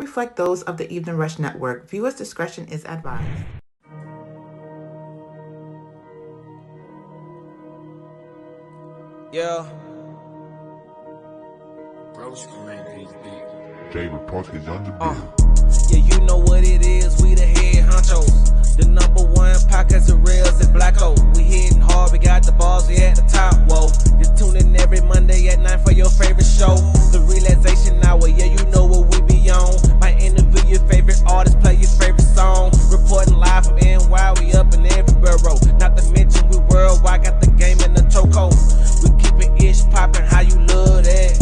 reflect those of the Evening Rush Network. Viewers' discretion is advised. Yeah. David Parker's on the beat. Yeah, you know what it is. We the head honchos. The number one podcast of Rellz and Blacko. We hitting hard. We got the balls. We at the top. Whoa. Just tune in every Monday at 9 for your favorite show. The Relaxation Hour. Yeah, you know what we be on. Might interview your favorite artist. Play your favorite song. Reporting live from NY. We up in every borough. Not to mention we worldwide. Got the game in the chokehold. We keep it ish popping. How you love that?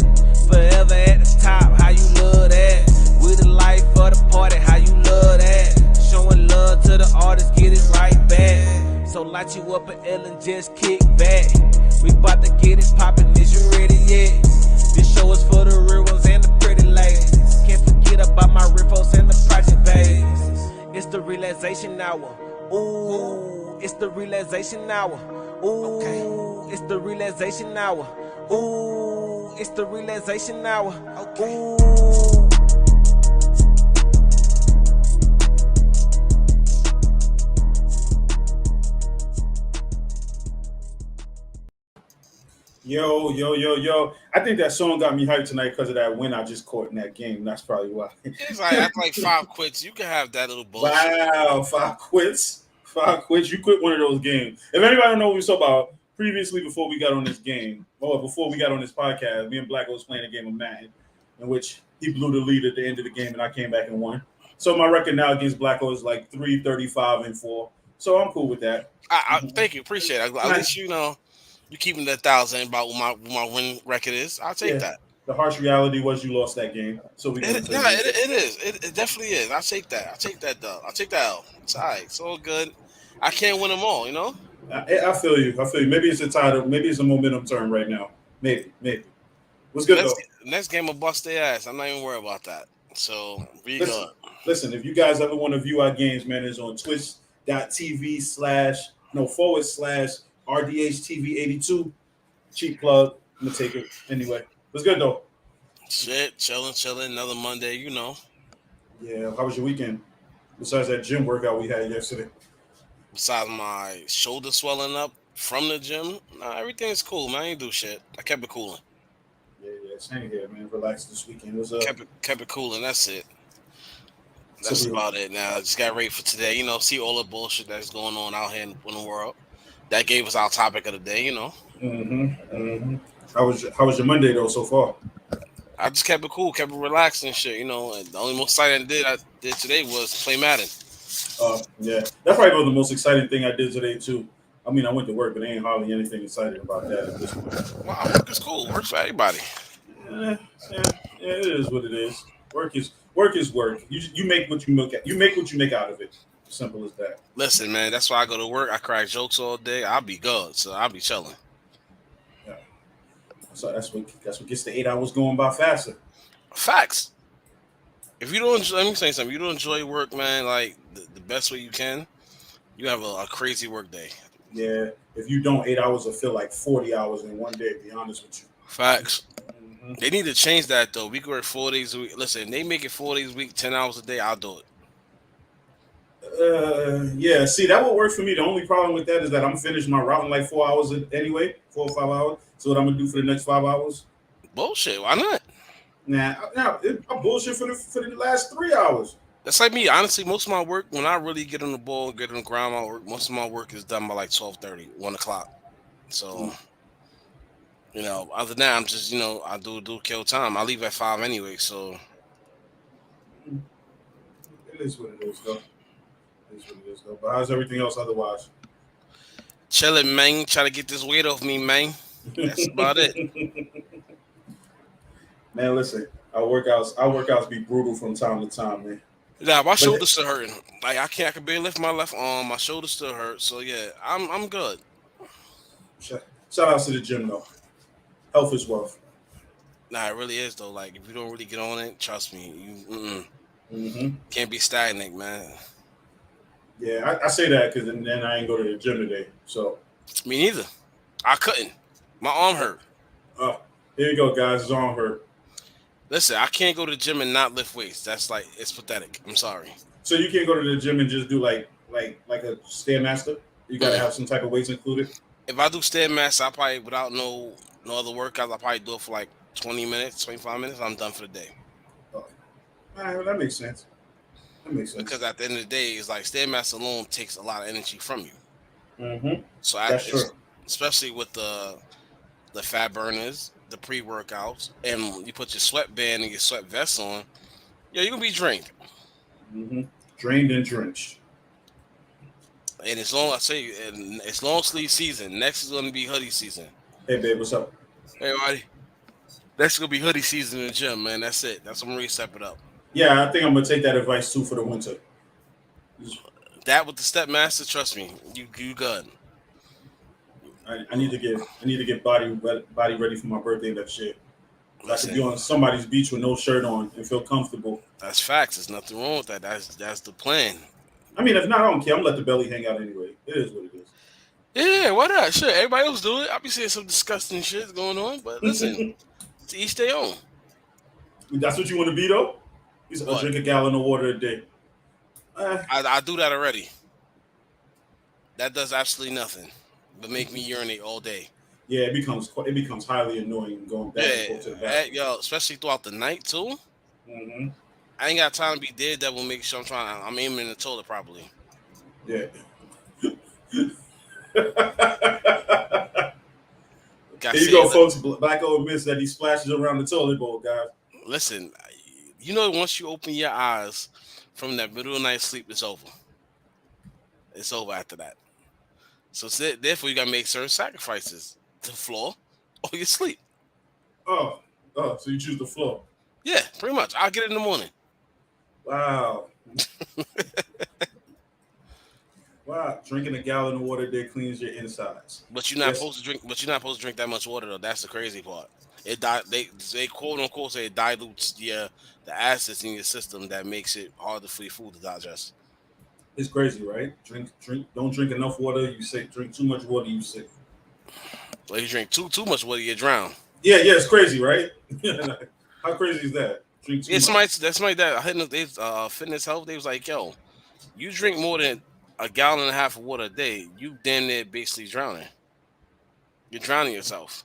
Forever at the top. How you love that? We the life of the party. How you love that? Showing love to the artists. Get it right back. So light you up an L and just kick back. We bout to get it poppin', is you ready yet? This show is for the real ones and the pretty ladies. Can't forget about my riffos and the project babies. It's the Relaxation Hour. Ooh, it's the Relaxation Hour. Ooh, okay. It's the Relaxation Hour. Ooh, it's the Relaxation Hour. Okay. Ooh. Yo. I think that song got me hyped tonight because of that win I just caught in that game. That's probably why. It's like 5 quits. You can have that little bullshit. Wow, 5 quits. 5 quits. You quit one of those games. If anybody don't know what we talking about, previously before we got on this game, or before we got on this podcast, me and Blacko was playing a game of Madden in which he blew the lead at the end of the game and I came back and won. So my record now against Blacko is like 3-35-4. So I'm cool with that. I thank you. Appreciate it. At least you know. You keeping that 1,000 about what my win record is. I'll take that. The harsh reality was you lost that game. So it is. It definitely is. I'll take that. I'll take that though. I'll take that L. It's all right. It's all good. I can't win them all, you know? I feel you. Maybe it's a title. Maybe it's a momentum turn right now. Maybe. What's good though? Next game will bust their ass. I'm not even worried about that. So we good. Listen, if you guys ever want to view our games, man, it's on twitch.tv/RDHTV82. Cheap plug. I'm gonna take it anyway. What's good though? Shit, chilling. Another Monday, you know. Yeah. How was your weekend? Besides that gym workout we had yesterday. Besides my shoulder swelling up from the gym, everything's cool, man. I ain't do shit. I kept it cooling. Yeah, same here, man. Relax this weekend. What's up? Kept it cooling. That's it. That's about it. Now I just got ready for today. You know, see all the bullshit that's going on out here in the world. That gave us our topic of the day. You know. How was your Monday though so far? I just kept it cool, kept it relaxed and shit. You know, and the only most exciting I did today was play Madden. Yeah, that probably was the most exciting thing I did today too. I mean, I went to work, but there ain't hardly anything exciting about that at this point. Wow, work is cool. Works for everybody. Yeah, it is what it is. Work is work. You make what you make out of it. Simple as that. Listen, man, that's why I go to work. I crack jokes all day. I'll be good, so I'll be chilling. Yeah. So that's what gets the 8 hours going by faster. Facts. If you don't, let me say something. You don't enjoy work, man. Like the best way you can, you have a crazy work day. Yeah. If you don't, 8 hours will feel like 40 hours in one day. To be honest with you. Facts. They need to change that though. We can work 4 days a week. Listen, they make it 4 days a week, 10 hours a day. I'll do it. Yeah. See, that would work for me. The only problem with that is that I'm finished my route in like 4 hours anyway, 4 or 5 hours. So what I'm gonna do for the next 5 hours? Bullshit. Why not? Nah, I'm bullshit for the last 3 hours. That's like me. Honestly, most of my work, when I really get on the ball, get on the ground, most of my work is done by like 12:30, 1 o'clock. So, you know, other than that, I'm just, you know, I do kill time. I leave at 5 anyway, so. It is what it is, though. But how's everything else otherwise? Chilling, man. Try to get this weight off me, man. That's about it. Man, listen, our workouts be brutal from time to time, man. Yeah, my shoulder's still hurting. Like I can barely lift my left arm. My shoulder still hurts. So yeah, I'm good. Shout out to the gym though. Health is wealth. Nah, it really is though. Like if you don't really get on it, trust me, you can't be stagnant, man. Yeah, I say that because then I ain't go to the gym today. So me neither. I couldn't. My arm hurt. Here you go, guys. His arm hurt. Listen, I can't go to the gym and not lift weights. That's like it's pathetic. I'm sorry. So you can't go to the gym and just do like a stairmaster. You got to Mm. have some type of weights included. If I do stairmaster, I probably without no other workouts, I'll probably do it for like 20 minutes, 25 minutes. I'm done for the day. Oh, man, that makes sense. That makes sense. Because at the end of the day, it's like stairmaster alone takes a lot of energy from you. Mm-hmm. So That's true. especially with the fat burners, the pre workouts, and you put your sweatband and your sweat vest on, yeah, you're gonna be drained. Mm-hmm. Drained and drenched. And it's long. I say, and it's long sleeve season. Next is gonna be hoodie season. Hey, babe, what's up? Hey, buddy. Next is gonna be hoodie season in the gym, man. That's it. That's when we step it up. Yeah, I think I'm gonna take that advice too for the winter. That with the step master, trust me, you good. I need to get body ready for my birthday next year. I could be Listen, on somebody's beach with no shirt on and feel comfortable. that's facts. There's nothing wrong with that. That's the plan. I mean, if not, I don't care. I'm gonna let the belly hang out anyway. It is what it is. Yeah, why not? Sure, everybody else do it. I be seeing some disgusting shit going on, but listen, to each their own. That's what you want to be though. You said, What? drink a gallon of water a day. I do that already. That does absolutely nothing but make me urinate all day. Yeah, it becomes highly annoying going back and Yeah, forth to the bathroom. yo, especially throughout the night too. Mm-hmm. I ain't got time to be daredevil. Make sure I'm aiming in the toilet properly. Yeah. Got Here you go, folks. Blacko admits that he splashes around the toilet bowl, guys. Listen, you know, once you open your eyes from that middle of the night sleep, it's over. It's over after that. So therefore, you gotta make certain sacrifices: the floor or your sleep. Oh, so you choose the floor. Yeah, pretty much. I'll get it in the morning. Wow. Wow. Drinking a gallon of water a day cleans your insides. But you're not Yes. supposed to drink. But you're not supposed to drink that much water though. That's the crazy part. They quote unquote say it dilutes the acids in your system that makes it harder for your food to digest. It's crazy, right? Don't drink enough water, you sick. Drink too much water, you sick. Well, you drink too much water, you drown. Yeah, it's crazy, right? How crazy is that? Drink too Yeah, much. somebody that I hitting fitness health. They was like, yo, you drink more than a gallon and a half of water a day, you damn near basically drowning. You're drowning yourself.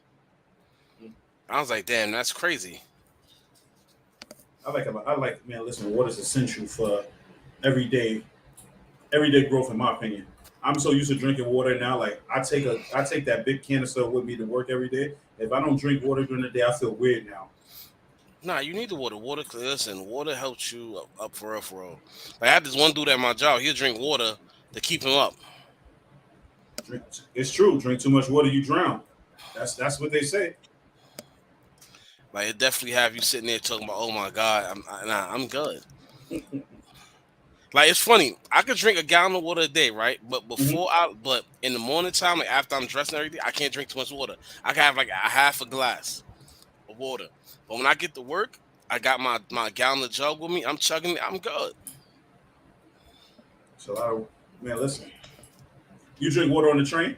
I was like, damn, that's crazy. Man, listen, water is essential for everyday growth, in my opinion. I'm so used to drinking water now. Like I take that big canister with me to work every day. If I don't drink water during the day, I feel weird now. Nah, you need the water. Listen, water helps you up for real, for real. Like I had this one dude at my job. He'll drink water to keep him up. It's true. Drink too much water, you drown. That's what they say. Like it definitely have you sitting there talking about, oh my god, I'm good. Like it's funny. I could drink a gallon of water a day, right? But but in the morning time, like after I'm dressed and everything, I can't drink too much water. I can have like a half a glass of water. But when I get to work, I got my gallon of jug with me. I'm chugging it. I'm good. So listen. You drink water on the train?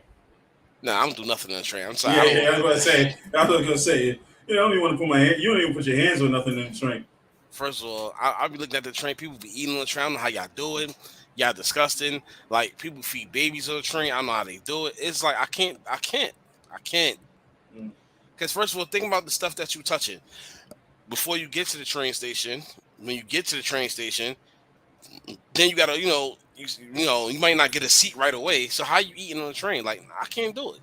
Nah, I don't do nothing in the train. I'm sorry. Yeah, I was gonna say. I don't even want to put my hand. You don't even put your hands on nothing in the train. First of all, I'll be looking at the train. People be eating on the train. I don't know how y'all do it. Y'all disgusting. Like people feed babies on the train. I don't know how they do it. It's like I can't. Because first of all, think about the stuff that you touching before you get to the train station. When you get to the train station, then you gotta, you might not get a seat right away. So how you eating on the train? Like I can't do it.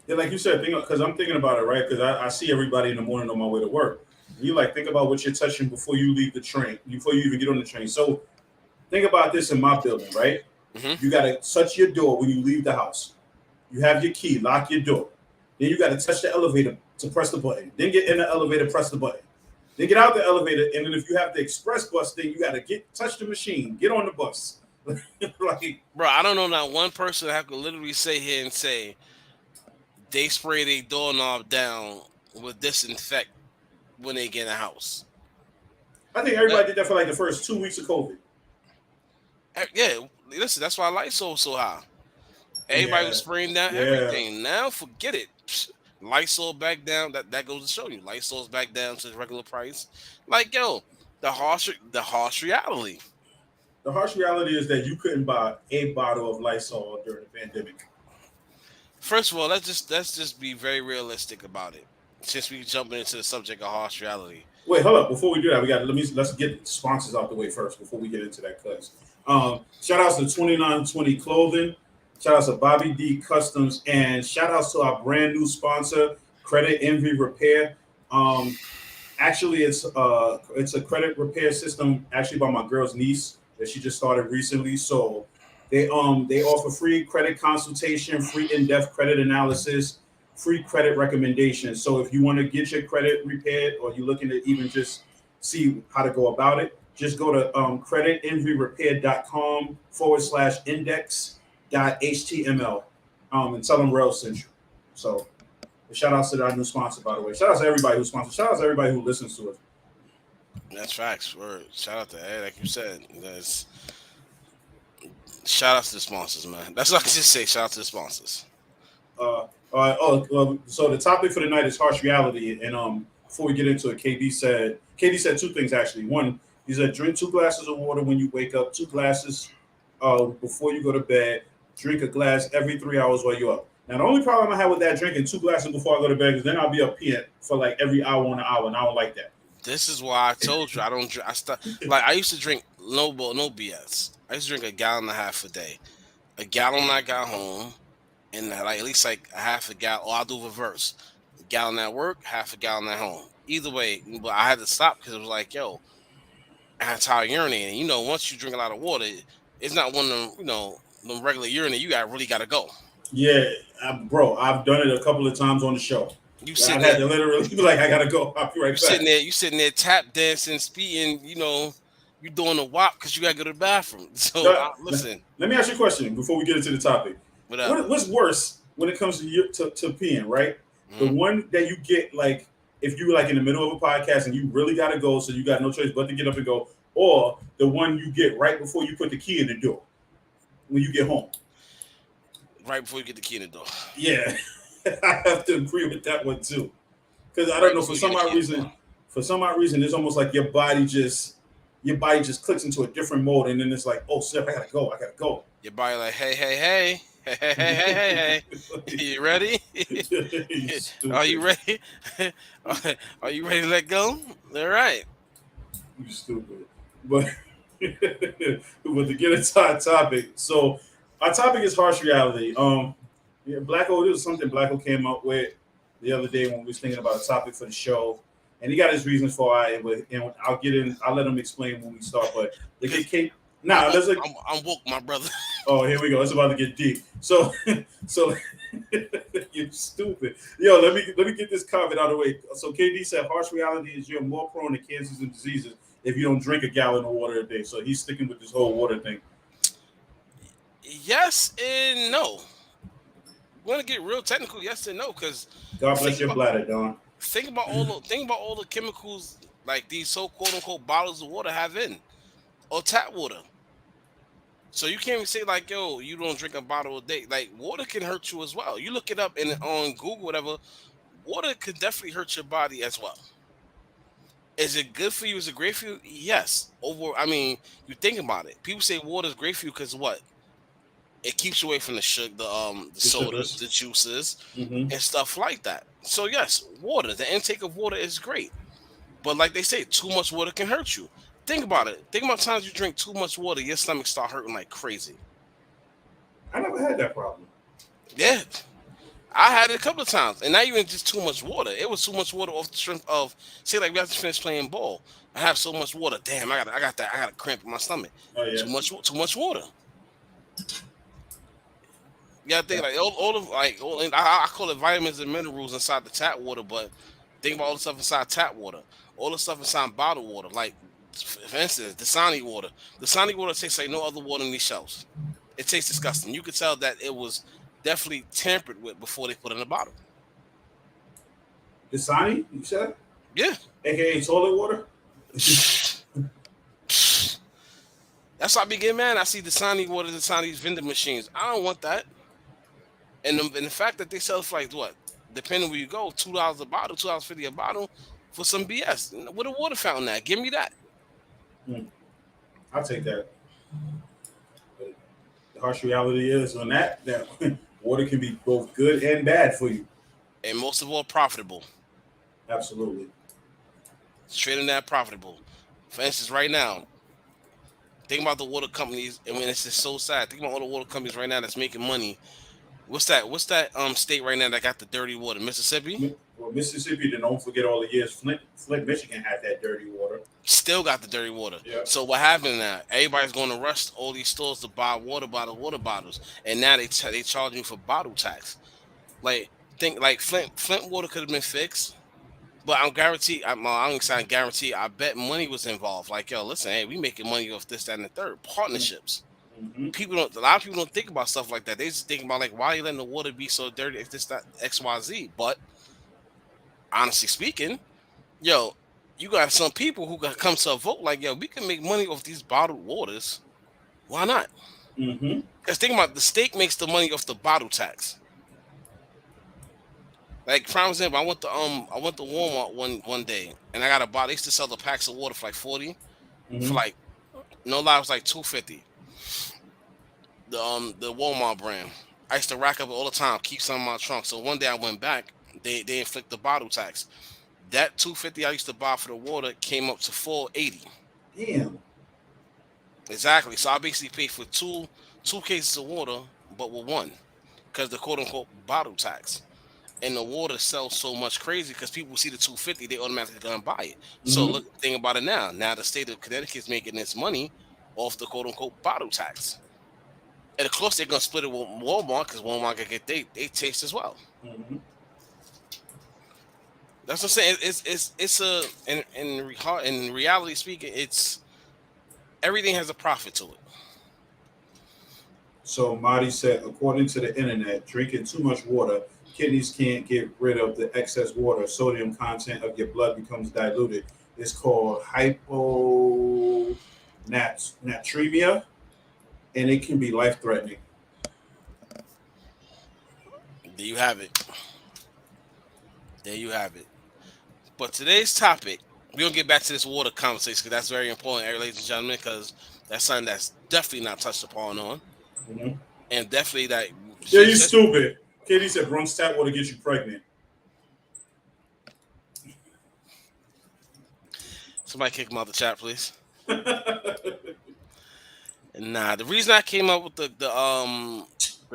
Yeah, like you said, because I'm thinking about it, right? Because I see everybody in the morning on my way to work. You think about what you're touching before you leave the train, before you even get on the train. So think about this in my building, right? Mm-hmm. You got to touch your door when you leave the house. You have your key, lock your door. Then you got to touch the elevator to press the button. Then get in the elevator, press the button. Then get out the elevator, and then if you have the express bus thing, you got to touch the machine, get on the bus. Like, bro, I don't know not one person that could literally sit here and say they spray their doorknob down with disinfect when they get in the house. I think everybody did that for like the first 2 weeks of COVID. Yeah, listen, that's why lights so high. Everybody was spraying down everything. Now forget it. Lysol back down. That goes to show you. Lysol's back down to the regular price. Like yo, the harsh reality. The harsh reality is that you couldn't buy a bottle of Lysol during the pandemic. First of all, let's just be very realistic about it. Since we jumping into the subject of harsh reality, Wait, hold up. Before we do that, let's get sponsors out the way first before we get into that cuts. Shout outs to 2920 Clothing, shout outs to Bobby D Customs, and shout outs to our brand new sponsor, Credit Envy Repair. Um, Actually, it's a credit repair system actually by my girl's niece that she just started recently. So they offer free credit consultation, free in-depth credit analysis, free credit recommendations. So if you want to get your credit repaired or you're looking to even just see how to go about it, just go to creditenvyrepair.com/index.html and tell them Rellz sent you. So shout outs to our new sponsor, by the way. Shout outs to everybody who sponsors. Shout outs to everybody who listens to us. that's facts. Word. Shout out to Ed, like you said. Shout out to the sponsors, man. That's what I can just say. Shout out to the sponsors. So the topic for the night is harsh reality. And before we get into it, KD said two things actually. One, he said drink 2 glasses of water when you wake up, 2 glasses before you go to bed, drink a glass every 3 hours while you're up. Now the only problem I have with that drinking 2 glasses before I go to bed is then I'll be up peeing for like every hour on an hour, and I don't like that. This is why I told you I don't drink. Like I used to drink no BS. I used to drink a gallon and a half a day. A gallon when I got home, and like at least like a half a gallon. Or I'll do reverse. A gallon at work, half a gallon at home. Either way, but I had to stop because it was like, yo, I had tired urinating. You know, once you drink a lot of water, it's not one of them. You know, them regular urinating. You really got to go. Yeah, bro, I've done it a couple of times on the show. You I sitting had there, to literally be like, I gotta go. I'll be right back. you sitting there tap dancing, speeding. You know, you doing the wop because you got to go to the bathroom. So listen. Let me ask you a question before we get into the topic. What's worse when it comes to peeing, right? Mm-hmm. The one that you get like if you like in the middle of a podcast and you really gotta go, so you got no choice but to get up and go, or the one you get right before you put the key in the door when you get home. Right before you get the key in the door. Yeah, I have to agree with that one too. Because I don't know, for some odd reason, it's almost like your body just clicks into a different mode, and then it's like, oh snap, I gotta go. Your body like, hey, you ready? Are you ready? Are you ready to let go? All right. You stupid. But to get into our topic, so our topic is harsh reality. Blacko, it was something Blacko came up with the other day when we was thinking about a topic for the show, and he got his reasons for it. And I'll let him explain when we start. But I'm woke, my brother. Oh, here we go. It's about to get deep. So you're stupid. Yo, let me get this comment out of the way. So KD said harsh reality is you're more prone to cancers and diseases if you don't drink a gallon of water a day. So he's sticking with this whole water thing. Yes and no. We're gonna get real technical. Yes and no, because God bless your bladder, Don. Think about all the chemicals like these so quote unquote bottles of water have in, or tap water. So you can't even say like, yo, you don't drink a bottle a day. Like water can hurt you as well. You look it up on Google, whatever. Water could definitely hurt your body as well. Is it good for you? Is it great for you? Yes. You think about it. People say water is great for you because what? It keeps you away from the sugar, the sodas, the juices, and stuff like that. So yes, water. The intake of water is great, but like they say, too much water can hurt you. Think about it. Think about times you drink too much water, your stomach start hurting like crazy. I never had that problem. Yeah, I had it a couple of times, and not even just too much water. It was too much water off the strength of, say, like we have to finish playing ball. I have so much water. Damn, I got a cramp in my stomach. Oh, yeah. Too much water. Yeah, I think I call it vitamins and minerals inside the tap water, but think about all the stuff inside tap water, all the stuff inside bottled water. Like, for instance, the Sani water. The Sani water tastes like no other water in these shelves. It tastes disgusting. You could tell that it was definitely tampered with before they put it in the bottle. The Sani, you said? Yeah. AKA toilet water? That's why I be getting mad. I see the Sani water, the Sani vending machines. I don't want that. And the fact that they sell it for like what, depending where you go, $2 a bottle, $2.50 a bottle for some BS. With a water fountain at, give me that. I'll take that. But the harsh reality is on that water can be both good and bad for you. And most of all, profitable. Absolutely. Trading that profitable. For instance, right now, think about the water companies. I mean, it's just so sad. Think about all the water companies right now that's making money. What's that? What's that state right now that got the dirty water? Mississippi? Well, Mississippi, then don't forget all the years Flint, Michigan had that dirty water. Still got the dirty water. Yeah. So what happened now? Everybody's going to rush all these stores to buy water bottles, and now they charge you for bottle tax. Like think like Flint water could have been fixed, but I'm guaranteed. I'm not saying guarantee. I bet money was involved. Like yo, listen, hey, we making money off this, that, and the third partnerships. Mm-hmm. People don't. A lot of people don't think about stuff like that. They just think about like why are you letting the water be so dirty if this that XYZ. But honestly speaking, yo, you got some people who got come to a vote like yo, we can make money off these bottled waters. Why not? Mm-hmm. Because think about the state makes the money off the bottle tax. Like for example, I went to Walmart one day and I got a bottle. They used to sell the packs of water for like 40, Mm-hmm. for like no lie, it was like 250. The Walmart brand. I used to rack up all the time, keep some in my trunk. So one day I went back, they inflict the bottle tax. That 250 I used to buy for the water came up to 480. Damn. Exactly. So I basically paid for two cases of water, but with one, because the quote unquote bottle tax. And the water sells so much crazy because people see the 250, they automatically gonna buy it. So Mhm. look, think about it now. Now the state of Connecticut is making its money off the quote unquote bottle tax. And of course they're gonna split it with Walmart because Walmart gonna get they taste as well. Mm-hmm. That's what I'm saying. It's a in reality speaking, it's everything has a profit to it. So Marty said, according to the internet, drinking too much water, kidneys can't get rid of the excess water. Sodium content of your blood becomes diluted. It's called hyponatremia, and it can be life-threatening. There you have it. There you have it. But today's topic, we're gonna get back to this water conversation because that's very important, ladies and gentlemen, because that's something that's definitely not touched upon on, Mm-hmm. and definitely that. Yeah, you stupid. Katie said, "Bronx tap water gets you pregnant." Somebody kick him out the chat, please. Nah, the reason I came up with the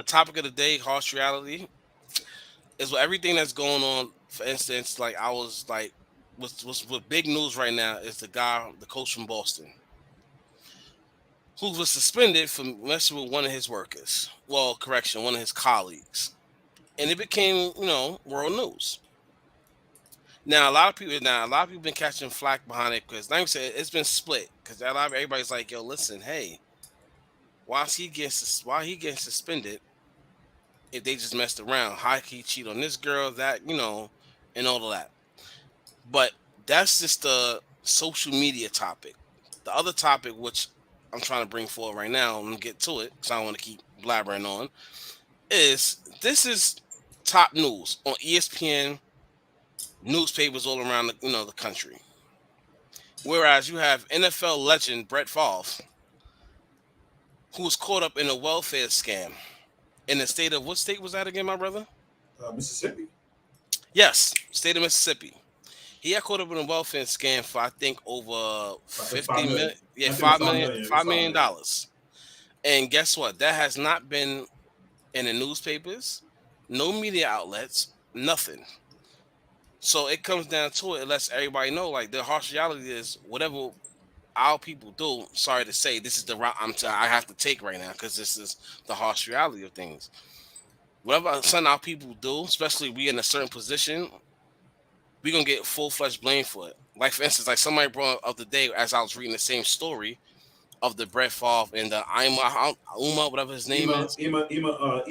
topic of the day, harsh reality, is with everything that's going on. For instance, like I was like, what's big news right now is the coach from Boston, who was suspended for messing with one of his workers. Well, correction, one of his colleagues, and it became world news. Now a lot of people been catching flack behind it because, like I said, it's been split because everybody's like, yo, listen, hey, why he getting suspended if they just messed around? How can he cheat on this girl, that and all of that? But that's just the social media topic. The other topic, which I'm trying to bring forward right now, I'm gonna get to it because I don't want to keep blabbering on, this is top news on ESPN, newspapers all around the country. Whereas you have NFL legend Brett Favre, who was caught up in a welfare scam in the state of, what state was that again, my brother? Mississippi. Yes, state of Mississippi. He got caught up in a welfare scam for I think over 50 million. Yeah, $5 million. And guess what? That has not been in the newspapers, no media outlets, nothing. So it comes down to it. It lets everybody know, like, the harsh reality is whatever our people do. Sorry to say, this is the route I have to take right now because this is the harsh reality of things. Whatever some our people do, especially we in a certain position, we're gonna get full-fledged blame for it. Like for instance, like somebody brought up the day as I was reading the same story of the Brett Favre and the Uma, whatever his name is. Ime Udoka.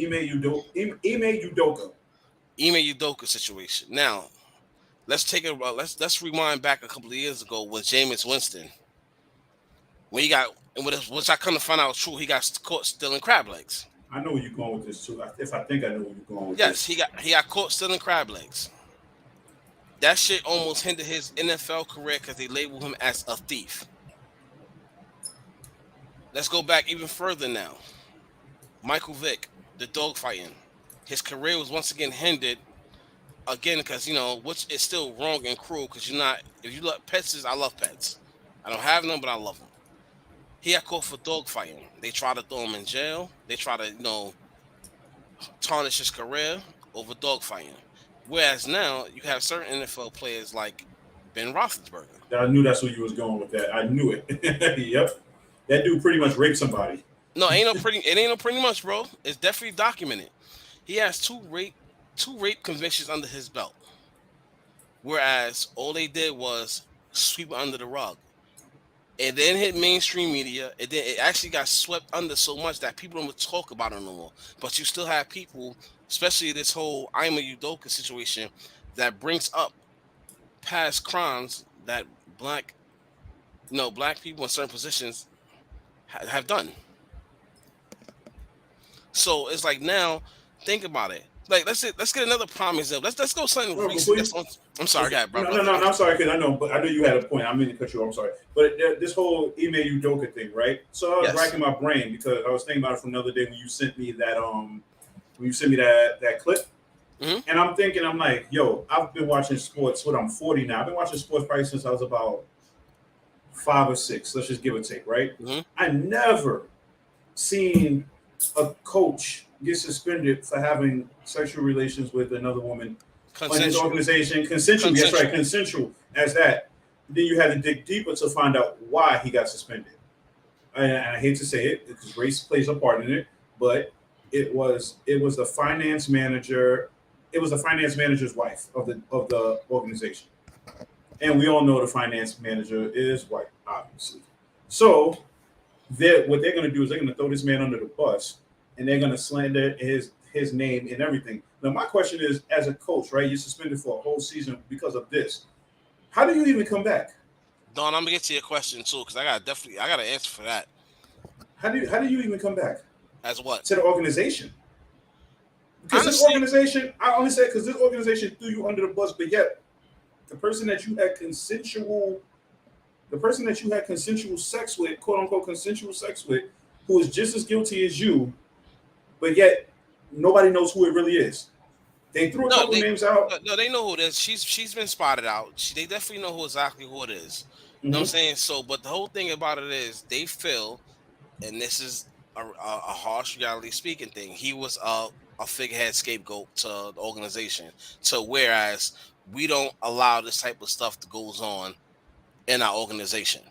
Ime Udoka situation. Now, let's rewind back a couple of years ago with Jameis Winston. When he got, which I come to find out was true, he got caught stealing crab legs. I know where you're going with this too. If I think I know where you're going with Yes, this. he got caught stealing crab legs. That shit almost hindered his NFL career because they labeled him as a thief. Let's go back even further now. Michael Vick, the dog fighting. His career was once again hindered again because which is still wrong and cruel because you're not. If you love pets, I love pets. I don't have them, but I love them. He got caught for dog fighting. They tried to throw him in jail. They tried to tarnish his career over dog fighting. Whereas now you have certain NFL players like Ben Roethlisberger. I knew that's where you was going with that. I knew it. Yep. That dude pretty much raped somebody. No, ain't no pretty. It ain't no pretty much, bro. It's definitely documented. He has two rape convictions under his belt. Whereas all they did was sweep it under the rug. It didn't hit mainstream media. It actually got swept under so much that people don't talk about it no more. But you still have people, especially this whole I'm a Udoka situation, that brings up past crimes that black people in certain positions have done. So it's like now, think about it. Like let's get another prime example. Let's go something Well, recent. before you, I'm sorry, okay. bro. No, I'm sorry because I know, but I know you had a point. I mean to cut you off. I'm sorry, but this whole email Udoka thing, right? So I was racking my brain because I was thinking about it from the other day when you sent me that that clip. Mm-hmm. And I'm thinking, I'm like, yo, I've been watching sports. I'm 40 now. I've been watching sports probably since I was about 5 or 6. Let's just give or take, right? Mm-hmm. I never seen a coach get suspended for having sexual relations with another woman on his organization. Consensual. That's right, consensual as that. Then you had to dig deeper to find out why he got suspended. And I hate to say it because race plays a part in it, but it was the finance manager. It was the finance manager's wife of the organization, and we all know the finance manager is white, obviously. So what they're going to do is they're going to throw this man under the bus, and they're going to slander his name and everything. Now, my question is, as a coach, right? You're suspended for a whole season because of this. How do you even come back? Don, I'm gonna get to your question too because I got an answer for that. How do you even come back? As what? To the organization. Because this organization, I only say because this organization threw you under the bus, but yet the person that you had consensual sex with, quote unquote consensual sex with, who is just as guilty as you, but yet nobody knows who it really is. They threw a couple names out. No, they know who it is. She's been spotted out. They definitely know exactly who it is. You know what I'm saying? So, but the whole thing about it is they feel, and this is a harsh reality speaking thing. He was a figurehead scapegoat to the organization. So whereas we don't allow this type of stuff that goes on in our organization.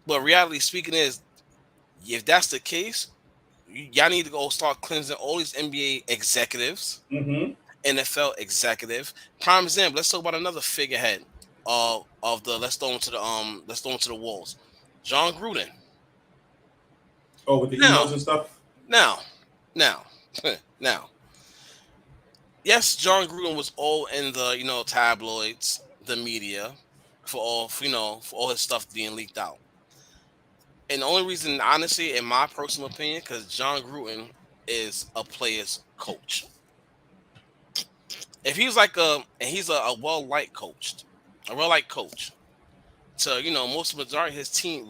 But reality speaking is, if that's the case, y'all need to go start cleansing all these NBA executives, NFL executive. Prime example. Let's talk about another figurehead of the let's throw into the walls. John Gruden. Oh, with the emails and stuff. Now. Yes, John Gruden was all in the tabloids, the media, for all his stuff being leaked out. And the only reason, honestly, in my personal opinion, because John Gruden is a player's coach. If he's he's a well-liked coach, to most of the majority of his team,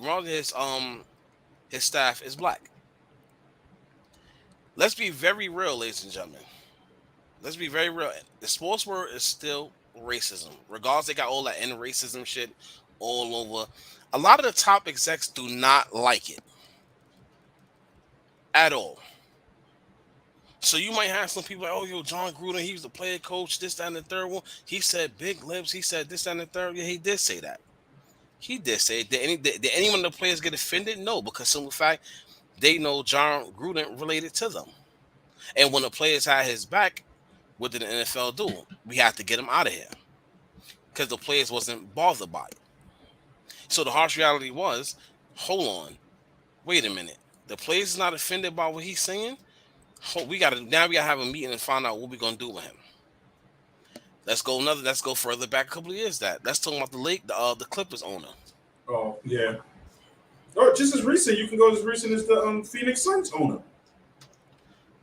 his staff is black. Let's be very real, ladies and gentlemen. Let's be very real. The sports world is still racism. Regardless, they got all that end racism shit all over. A lot of the top execs do not like it at all. So you might have some people like, oh, yo, John Gruden, he was the player coach, this, that, and the third one. He said big lips. He said this, that, and the third. Yeah, he did say that. He did say it. Did anyone of the players get offended? No, because simple fact, they know John Gruden related to them. And when the players had his back, what did the NFL do? We had to get him out of here because the players wasn't bothered by it. So the harsh reality was, hold on, wait a minute. The players is not offended by what he's saying. We gotta have a meeting and find out what we're gonna do with him. Let's go further back a couple of years. Let's talk about the Clippers owner. Oh yeah. Oh, just as recent. You can go as recent as the Phoenix Suns owner.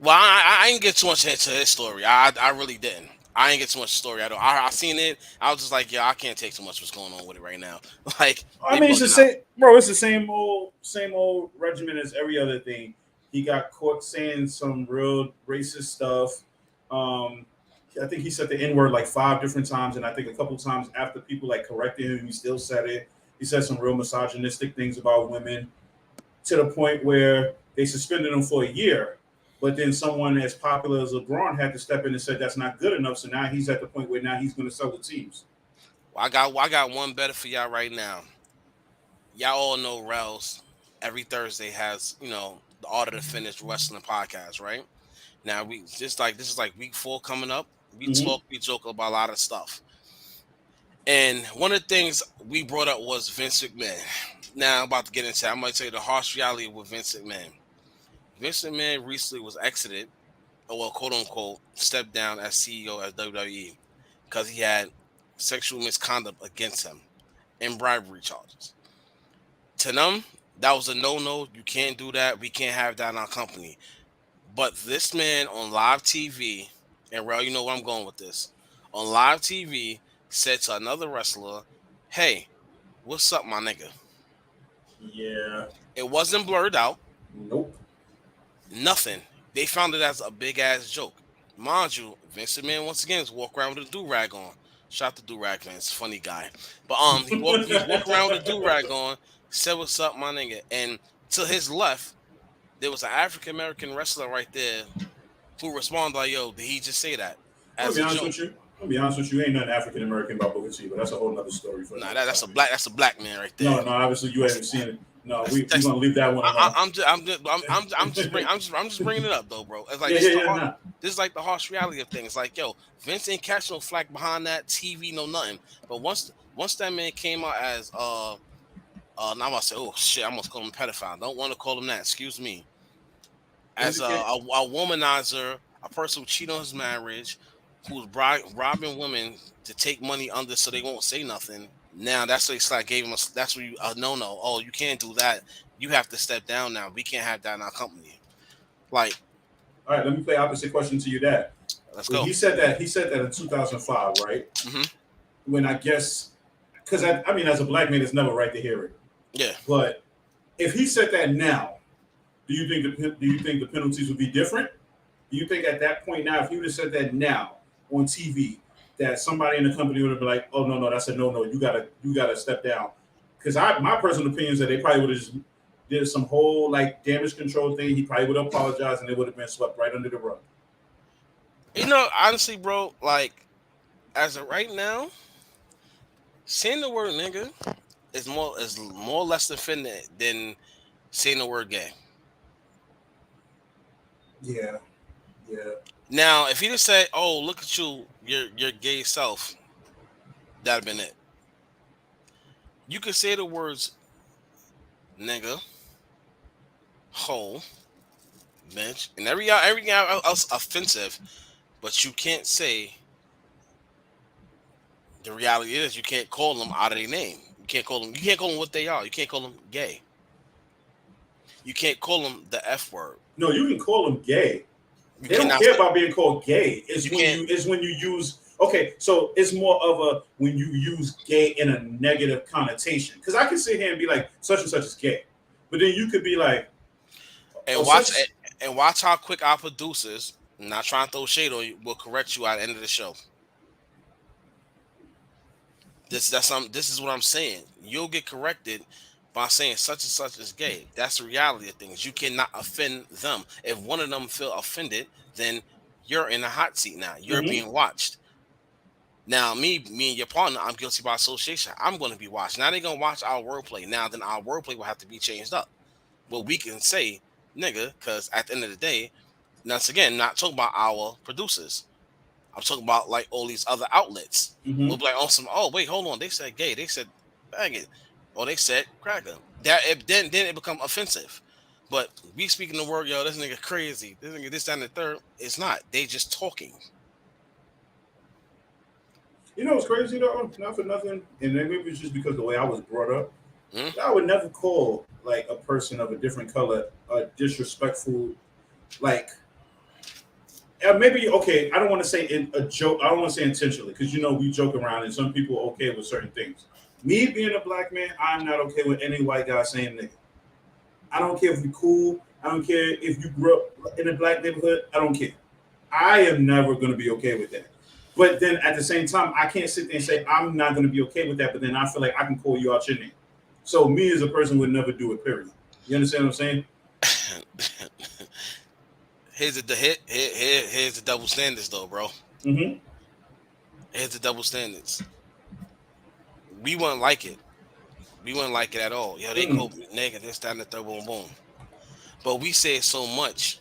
Well, I didn't get too much into his story. I really didn't. I didn't get too much story. I seen it. I was just like, yeah, I can't take too much what's going on with it right now. Like I they mean, it's the bugging out. same, bro. It's the same old regimen as every other thing. He got caught saying some real racist stuff. Um, I think he said the N word like 5 different times, and I think a couple times after people like corrected him, he still said it. He said some real misogynistic things about women to the point where they suspended him for a year. But then someone as popular as LeBron had to step in and said that's not good enough. So now he's at the point where now he's going to sell the teams. I got one better for y'all right now. Y'all all know Rellz every Thursday has, the Art of the Finished Wrestling podcast, right? Now we just like this is like week 4 coming up. We Mm-hmm. talk, we joke about a lot of stuff. And one of the things we brought up was Vince McMahon. Now I'm about to get into I'm gonna tell you the harsh reality with Vince McMahon. Vince McMahon recently was exited, or well, quote unquote, stepped down as CEO at WWE because he had sexual misconduct against him and bribery charges. To them, that was a no-no. You can't do that. We can't have that in our company. But this man on live TV, and Rel, you know where I'm going with this. On live TV, said to another wrestler, "Hey, what's up, my nigga?" Yeah. It wasn't blurred out. Nope. Nothing. They found it as a big ass joke. Mind you, Vince McMahon once again is walk around with a do rag on. Shout out to do rag Vince, funny guy. But he's walking around with a do rag on. Said what's up, my nigga. And to his left, there was an African American wrestler right there who responded like, "Yo, did he just say that I'll as be a honest joke?" with you. I'll be honest with you. Ain't nothing African American about Booker T, but that's a whole nother story for Nah, another time. that's a black man right there. No, obviously you haven't seen it. No, we're That's gonna leave that one alone. I'm just bringing it up though, bro. It's like Nah. this is like the harsh reality of things. Like, yo, Vince ain't catch no flack behind that TV, no nothing. But once that man came out as now I'm gonna say, oh shit, I almost call him a pedophile. Don't want to call him that. Excuse me. As a womanizer, a person who cheated on his marriage, who's robbing women to take money under so they won't say nothing. Now that's what it's like gave him that's what you no. Oh, you can't do that. You have to step down now. We can't have that in our company. Like, All right, let me play opposite question to you. That let's when go. he said that in 2005, right? Hmm. When I guess because I mean, as a black man, it's never right to hear it. Yeah. But if he said that now, do you think the penalties would be different? Do you think at that point now, if he would have said that now on TV, that somebody in the company would have been like, "Oh no, that's a no, you gotta step down"? Because my personal opinion is that they probably would have just did some whole like damage control thing. He probably would have apologized, and it would have been swept right under the rug. Honestly, bro, like as of right now, saying the word nigga is more or less offended than saying the word gay. Yeah, yeah. Now, if he just said, "Oh, look at you, your gay self," that'd have been it. You could say the words nigga, hoe, bitch, and everything else offensive, but you can't say the reality is you can't call them out of their name. You can't call them what they are. You can't call them gay. You can't call them the F word. No, you can call them gay. You They don't cannot care say about being called gay. you can't. It's when you use okay, so it's more of a when you use gay in a negative connotation. Because I can sit here and be like, such and such is gay. But then you could be like, And oh, watch such and watch how quick our producers, not trying to throw shade on you, will correct you at the end of the show. This is what I'm saying. You'll get corrected by saying such and such is gay. That's the reality of things. You cannot offend them. If one of them feel offended, then you're in a hot seat now. You're Mhm. being watched. Now, me and your partner, I'm guilty by association. I'm going to be watched. Now they're going to watch our wordplay. Now then our wordplay will have to be changed up. Well, we can say nigga, because at the end of the day, once again, not talking about our producers. I'm talking about like all these other outlets. We'll Mhm. be like on some. Oh wait, hold on. They said gay. They said faggot. Or they said cracker. Then it become offensive. But we speaking the word, yo, this nigga crazy. This nigga this that, and the third. It's not. They just talking. You know what's crazy though? Not for nothing. And maybe it's just because the way I was brought up. Hmm? I would never call like a person of a different color a disrespectful like maybe okay. I don't want to say in a joke. I don't want to say intentionally because we joke around and some people are okay with certain things. Me being a black man, I'm not okay with any white guy saying nigga. I don't care if we cool. I don't care if you grew up in a black neighborhood. I don't care. I am never going to be okay with that. But then at the same time, I can't sit there and say I'm not going to be okay with that. But then I feel like I can call you out your name. So me as a person would never do it. Period. You understand what I'm saying? Here's the double standards, though, bro. Mm-hmm. Here's the double standards. We wouldn't like it. We wouldn't like it at all. Yo, they go nigga, this, that, and the third, boom, boom. But we say it so much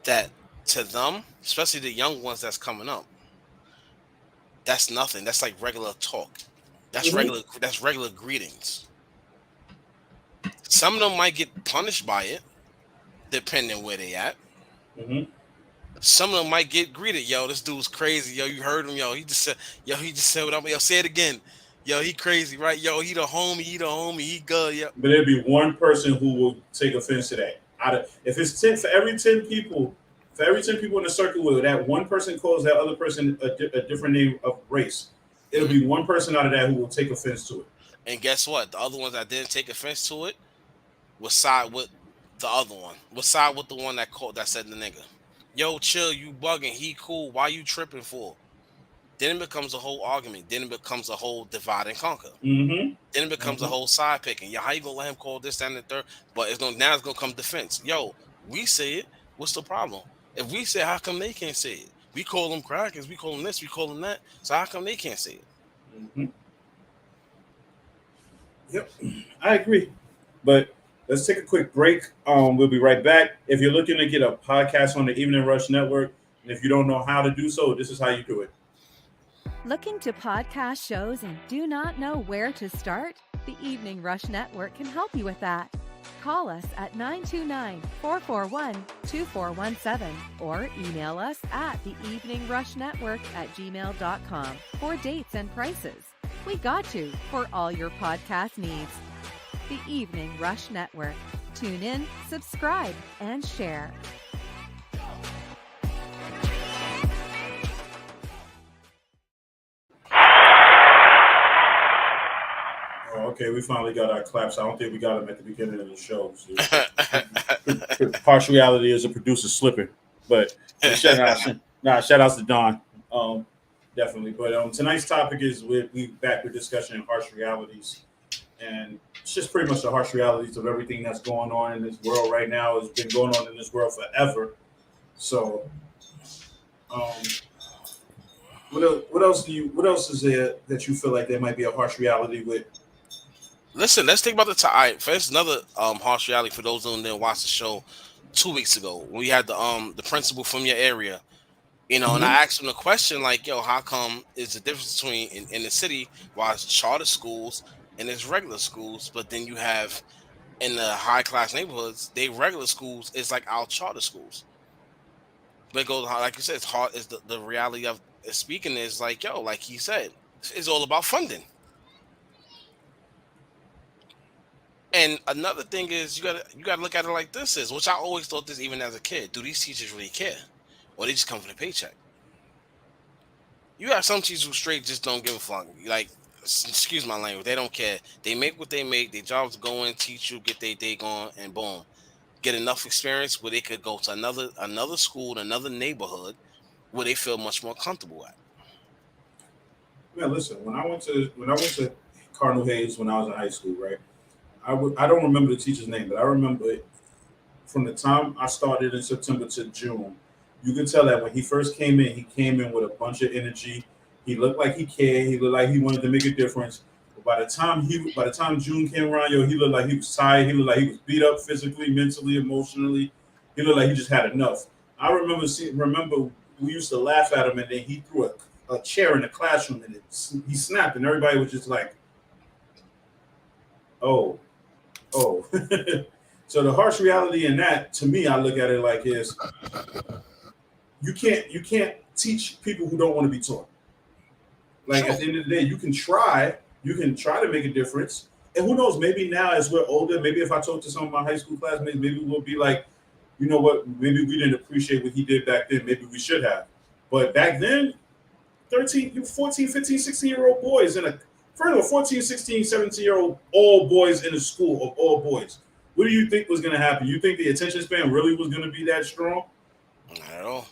that to them, especially the young ones that's coming up, that's nothing. That's like regular talk. That's regular greetings. Some of them might get punished by it, depending where they at. Mm-hmm. Some of them might get greeted. Yo, this dude's crazy. Yo, you heard him. Yo, he just said what I'm. Yo, say it again. Yo, he crazy, right? Yo, he the homie. He good. Yo. But there'd be one person who will take offense to that. If it's 10 for every 10 people, in the circle where that one person calls that other person a different name of race, it'll be one person out of that who will take offense to it. And guess what? The other ones that didn't take offense to it will side with the other one. Will side with the one that said the nigga. Yo, chill, you bugging. He cool. Why you tripping for? Then it becomes a whole argument. Then it becomes a whole divide and conquer. Mm-hmm. Then it becomes a whole side picking. Yo, how you gonna let him call this, that, and the third? But now it's gonna come defense. Yo, we say it. What's the problem? If we say, how come they can't say it? We call them crackers. We call them this. We call them that. So how come they can't say it? Mm-hmm. Yep, I agree. But let's take a quick break. We'll be right back. If you're looking to get a podcast on the Evening Rush Network, and if you don't know how to do so, this is how you do it. Looking to podcast shows and do not know where to start? The Evening Rush Network can help you with that. Call us at 929-441-2417 or email us at theeveningrushnetwork@gmail.com for dates and prices. We got you for all your podcast needs. The Evening Rush Network. Tune in, subscribe, and share. Okay, we finally got our claps. I don't think we got them at the beginning of the show. So partiality as a producer slipping. But shout outs to Don. Definitely. But tonight's topic is we back with discussion of harsh realities. And it's just pretty much the harsh realities of everything that's going on in this world right now. It's been going on in this world forever. So what else is there that you feel like there might be a harsh reality with? Listen, let's think about the time. All right, first, another harsh reality for those who didn't watch the show 2 weeks ago. We had the principal from your area, and I asked him the question like, "Yo, how come is the difference between in the city while it's charter schools and it's regular schools, but then you have in the high class neighborhoods, they regular schools is like our charter schools." But it goes like you said, it's hard. Is the reality of speaking is like, yo, like he said, it's all about funding. And another thing is you gotta look at it like this is, which I always thought this even as a kid. Do these teachers really care, or they just come for the paycheck? You have some teachers who straight just don't give a fuck. Like, excuse my language, they don't care. They make what they make. Their jobs go in, teach you, get their day going, and boom, get enough experience where they could go to another school, another neighborhood, where they feel much more comfortable at. Man, listen, when I went to Cardinal Hayes when I was in high school, right? I don't remember the teacher's name, but I remember it from the time I started in September to June. You could tell that when he first came in, he came in with a bunch of energy. He looked like he cared. He looked like he wanted to make a difference. But by the time June came around, he looked like he was tired. He looked like he was beat up physically, mentally, emotionally. He looked like he just had enough. I remember we used to laugh at him, and then he threw a chair in the classroom, and he snapped, and everybody was just like, oh. So the harsh reality in that, to me, I look at it like is you can't teach people who don't want to be taught. Like, at the end of the day, you can try to make a difference. And who knows, maybe now as we're older, maybe if I talk to some of my high school classmates, maybe we'll be like, you know what, maybe we didn't appreciate what he did back then. Maybe we should have. But back then, 13, 14, 15, 16-year-old boys in a, first of all, 14, 16, 17-year-old, all boys in a school of all boys. What do you think was going to happen? You think the attention span really was going to be that strong? Not at all.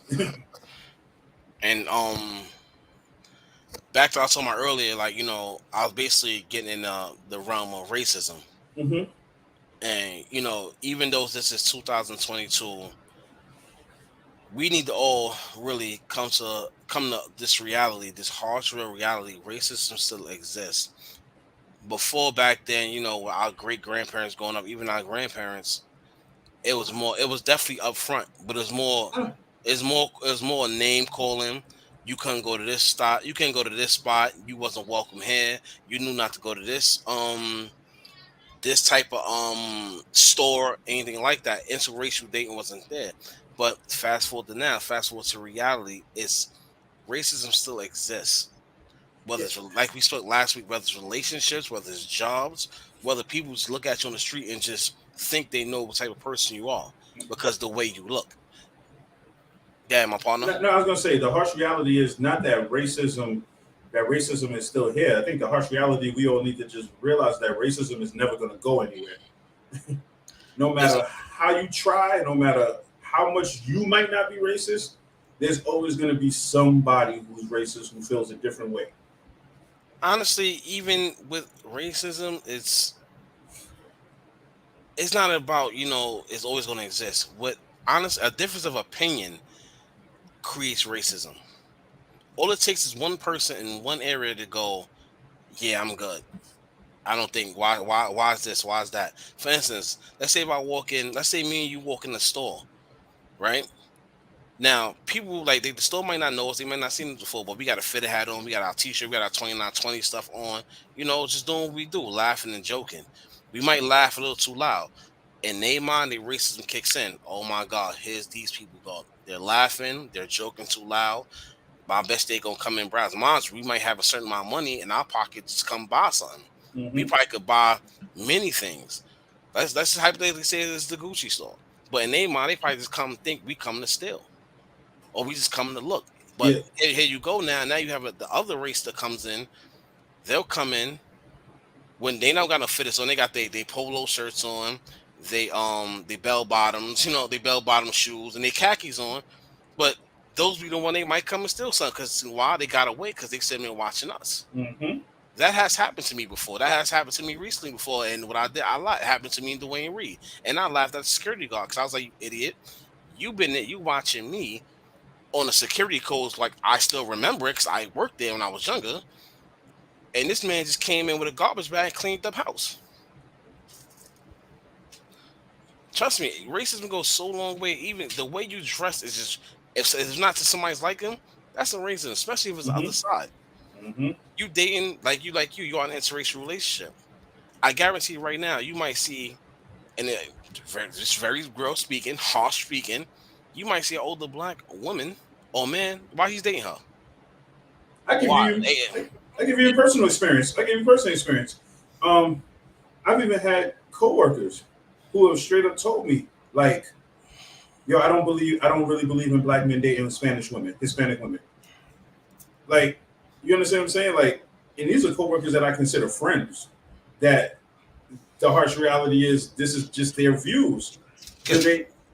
And back to what I was talking about earlier, like I was basically getting in the realm of racism, Mm-hmm. and even though this is 2022, we need to all really come to this reality, this harsh real reality. Racism still exists. Before back then, with our great grandparents growing up, even our grandparents, it was more. It was definitely upfront, but it was more name calling. You couldn't go to this spot. You can't go to this spot. You wasn't welcome here. You knew not to go to this type of store, anything like that. Interracial dating wasn't there. But fast forward to now, fast forward to reality, it's racism still exists. Whether Yeah. it's like we spoke last week, whether it's relationships, whether it's jobs, whether people just look at you on the street and just think they know what type of person you are because the way you look. Yeah, my partner. No, I was going to say the harsh reality is not that racism. That racism is still here. I think the harsh reality, we all need to just realize that racism is never going to go anywhere. No matter how you try, no matter how much you might not be racist, there's always going to be somebody who's racist who feels a different way. Honestly, even with racism, it's not about it's always going to exist. What honest a difference of opinion creates racism. All it takes is one person in one area to go, yeah, I'm good. I don't think why is this? Why is that? For instance, let's say me and you walk in the store, right? Now, people like the store might not know us, they might not seen us before, but we got a fitted hat on, we got our t-shirt, we got our 2920 stuff on, just doing what we do, laughing and joking. We might laugh a little too loud. In their mind, their racism kicks in. Oh my God, here's these people go. They're laughing, they're joking too loud. I bet they gonna come in browse. Mines, we might have a certain amount of money in our pocket to come buy something. We Mm-hmm. probably could buy many things. Let's just hypothetically say it's the Gucci store. But in their mind, they probably just come think we come to steal. Or we just come to look. But Yeah, here you go now. Now you have the other race that comes in. They'll come in when they don't got no fitters on. They got they polo shirts on. They bell bottoms. They bell bottom shoes and they khakis on. But those be the one they might come and steal something because why they got away because they said they're watching us. mm-hmm. That has happened to me before. That has happened to me recently before. And what I did, it happened to me in Dwayne Reed. And I laughed at the security guard because I was like, you idiot. You watching me on the security codes like I still remember it because I worked there when I was younger. And this man just came in with a garbage bag and cleaned up house. Trust me, racism goes so long way. Even the way you dress is just if it's not to somebody's liking, that's a racism, especially if it's the other Mm-hmm. side. Mm-hmm. You dating you're in an interracial relationship. I guarantee right now you might see, and just very gross speaking, harsh speaking, you might see an older black woman or man why he's dating her. I give Why? you, I give you a personal experience. I give you personal experience. Um, I've even had coworkers who have straight up told me, like, yo, I don't really believe in black men dating Hispanic women. Like, you understand what I'm saying? Like, and these are coworkers that I consider friends. That the harsh reality is, this is just their views.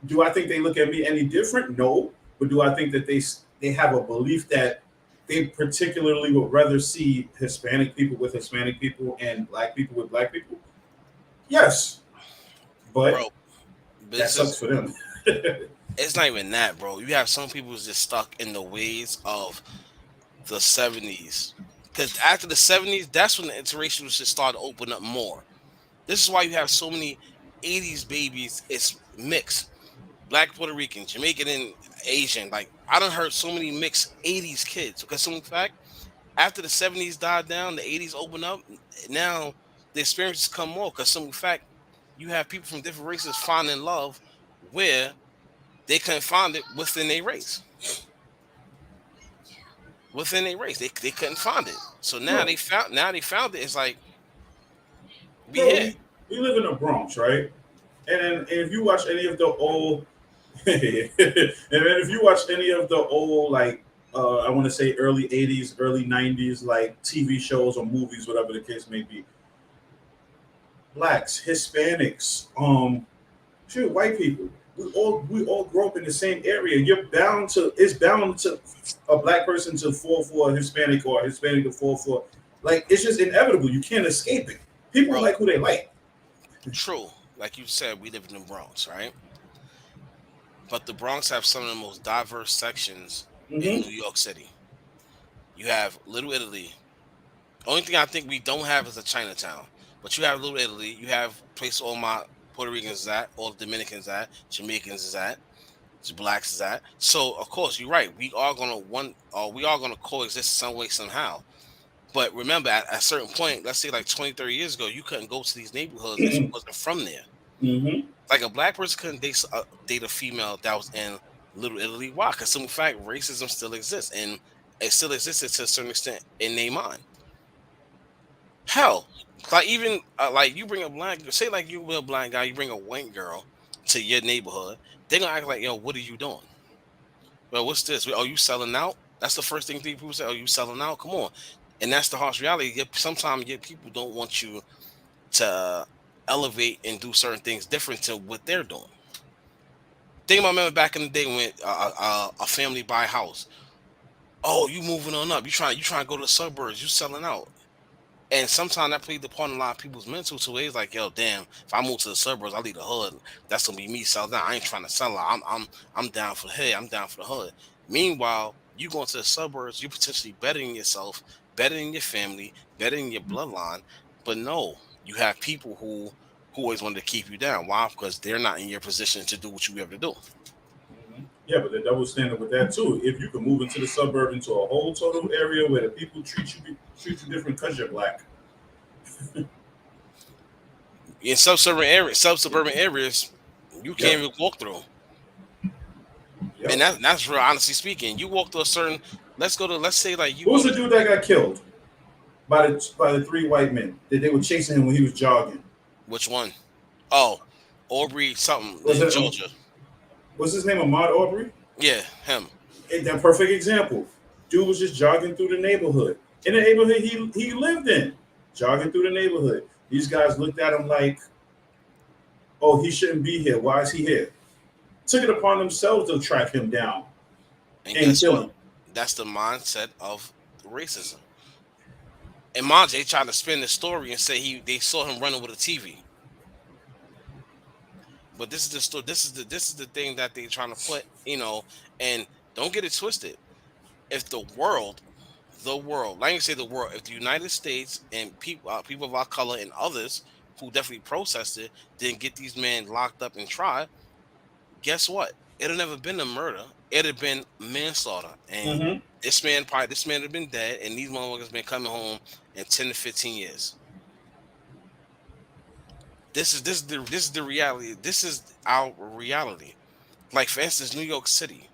Do I think they look at me any different? No, but do I think that they have a belief that they particularly would rather see Hispanic people with Hispanic people and black people with black people? Yes, but Bro, but that sucks for them. it's not even that, bro. You have some people who's just stuck in the ways of the 70s. Because after the 70s, that's when the interracial shit started to open up more. This is why you have so many 80s babies. It's mixed. Black, Puerto Rican, Jamaican, and Asian. Like, I done heard so many mixed 80s kids. Because some fact, after the 70s died down, the 80s opened up. Now the experiences come more. Because some fact, you have people from different races finding love where they couldn't find it within their race. Within their race, they couldn't find it. So now Bro, they found it. It's like we bro, here. we live in the Bronx, right? And if you watch any of the old And then if you watch any of the old like I want to say early '80s, early '90s like TV shows or movies, whatever the case may be, blacks, Hispanics, shoot, white people. We all grow up in the same area. You're bound to it's bound to a black person to fall for a Hispanic or a Hispanic to fall for like it's just inevitable. You can't escape it. People Bro, like who they like. true. Like you said, we live in the Bronx, right? But the Bronx have some of the most diverse sections in Hmm. New York City. You have Little Italy. Only thing I think we don't have is a Chinatown. But you have Little Italy. You have place all my Puerto Ricans is at, all the Dominicans at, Jamaicans is at, the blacks is at. So of course you're right. We are gonna coexist some way somehow. But remember, at a certain point, let's say like 20, 30 years ago, you couldn't go to these neighborhoods if you wasn't from there. Hmm. Like a black person couldn't date a female that was in Little Italy. Why? Because some fact racism still exists, and it still existed to a certain extent in their mind. Hell, like even like you bring a black, say like you with a black guy, you bring a white girl to your neighborhood, they gonna act like, yo, what are you doing? Well, what's this? Oh, you selling out? That's the first thing people say. Oh, you selling out? Come on, and that's the harsh reality. Sometimes your people don't want you to elevate and do certain things different to what they're doing. Think about remember back in the day when a family buy a house. Oh, you moving on up? You trying to go to the suburbs? You selling out? And sometimes that played upon a lot of people's mental too. It's like, yo, damn, if I move to the suburbs, I leave the hood. That's gonna be me selling out. I ain't trying to sell out. I'm down for the head. I'm down for the hood. Meanwhile, you going to the suburbs, you potentially bettering yourself, bettering your family, bettering your bloodline. But no, you have people who always want to keep you down. Why? Because they're not in your position to do what you have to do. Yeah, but the double standard with that too. If you can move into the suburb into a whole total area where the people treat you different because you're black. In suburban areas, you can't Yep. even walk through. And Yep. that's real. Honestly speaking, you walk to a certain. Let's say like you Who go was to the dude that got killed by the three white men that they were chasing him when he was jogging? which one? Oh, Aubrey something Was in it Georgia. was his name Ahmaud Aubrey? Yeah, him. That perfect example. Dude was just jogging through the neighborhood. In the neighborhood he lived in. Jogging through the neighborhood. These guys looked at him like, oh, he shouldn't be here. Why is he here? Took it upon themselves to track him down And and guess kill what? him. That's the mindset of racism. And mind you, they tried to spin the story and say they saw him running with a TV. But this is the story. This is the thing that they're trying to put. And don't get it twisted. If the world, like you say, the world, if the United States and people of our color and others who definitely protested didn't get these men locked up and tried, guess what? It'd never been a murder. It'd have been manslaughter. And Hmm. this man had been dead, and these motherfuckers been coming home in 10 to 15 years. This is the reality. This is our reality. Like for instance, New York City.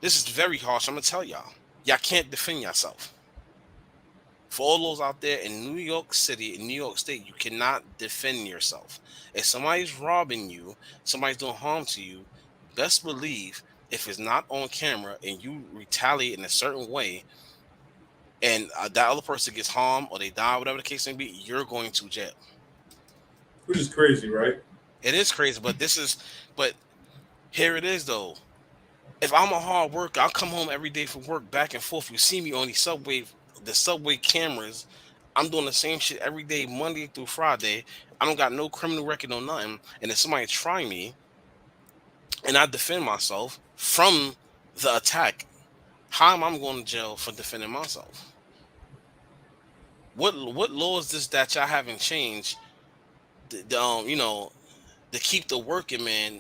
This is very harsh. I'm gonna tell y'all. Y'all can't defend yourself. For all those out there in New York City, in New York State, you cannot defend yourself. If somebody's robbing you, somebody's doing harm to you, best believe if it's not on camera and you retaliate in a certain way, and that other person gets harmed or they die, whatever the case may be, you're going to jail. Which is crazy, right? It is crazy, but here it is though. If I'm a hard worker, I'll come home every day from work, back and forth. You see me on the subway cameras. I'm doing the same shit every day, Monday through Friday. I don't got no criminal record, no nothing. And if somebody try me and I defend myself from the attack, how am I going to jail for defending myself? What law is this that y'all haven't changed? To keep the working man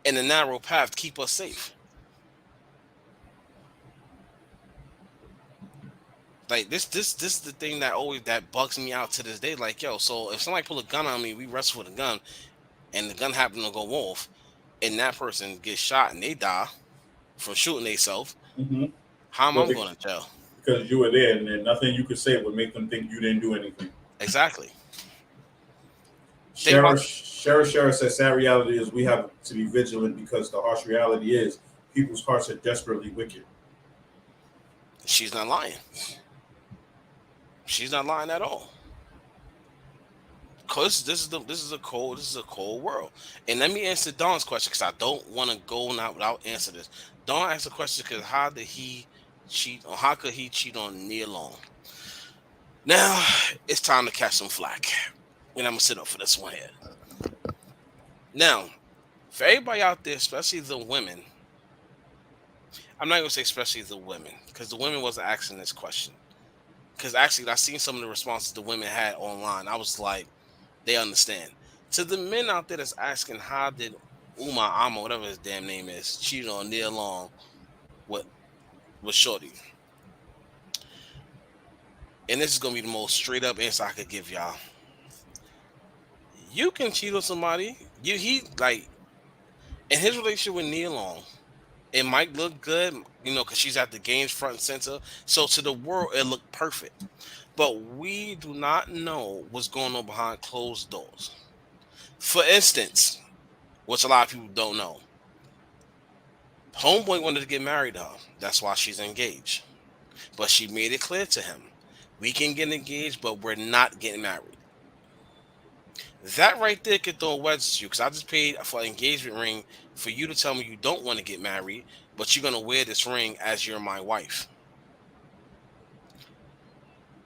in the narrow path, keep us safe. Like this is the thing that bugs me out to this day. Like, yo, so if somebody pull a gun on me, we wrestle with a gun, and the gun happen to go off, and that person gets shot and they die for shooting themselves, Hmm. how am But I going to jail? because you were there, and then nothing you could say would make them think you didn't do anything. Exactly. Think about Shara says, sad reality is we have to be vigilant because the harsh reality is people's hearts are desperately wicked. she's not lying. She's not lying at all. Cause this is a cold world. And let me answer Dawn's question because I don't want to go now without answer this. Dawn asked a question because how did he cheat or how could he cheat on Nia Long? Now it's time to catch some flack. And I'm gonna sit up for this one here. Now, for everybody out there, especially the women, I'm not gonna say especially the women, because the women wasn't asking this question. Because actually I seen some of the responses the women had online. I was like, they understand. To the men out there that's asking how did Uma Ama, whatever his damn name is, cheated on Nia Long with Shorty. And this is gonna be the most straight up answer I could give y'all. You can cheat on somebody. He like in his relationship with Nia Long, it might look good, because she's at the games front and center. So to the world, it looked perfect. But we do not know what's going on behind closed doors. For instance, which a lot of people don't know, Homeboy wanted to get married to her. That's why she's engaged. But she made it clear to him, we can get engaged, but we're not getting married. That right there could throw a wedge at you because I just paid for an engagement ring for you to tell me you don't want to get married, but you're going to wear this ring as you're my wife.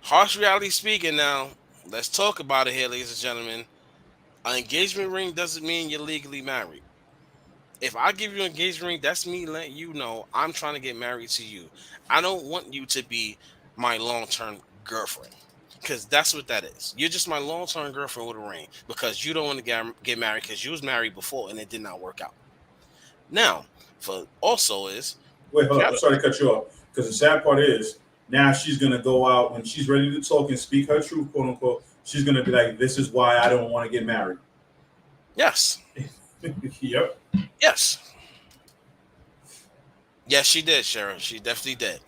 Harsh reality speaking now, let's talk about it here, ladies and gentlemen. An engagement ring doesn't mean you're legally married. If I give you an engagement ring, that's me letting you know I'm trying to get married to you. I don't want you to be my long-term girlfriend. Because that's what that is. You're just my long-term girlfriend with a ring because you don't want to get married because you was married before and it did not work out. Now, for also is wait, hold up. I'm sorry to cut you off because the sad part is now she's gonna go out when she's ready to talk and speak her truth, quote unquote. She's gonna be like, "This is why I don't want to get married." Yes. Yep. Yes. Yes, she did, Sharon. She definitely did.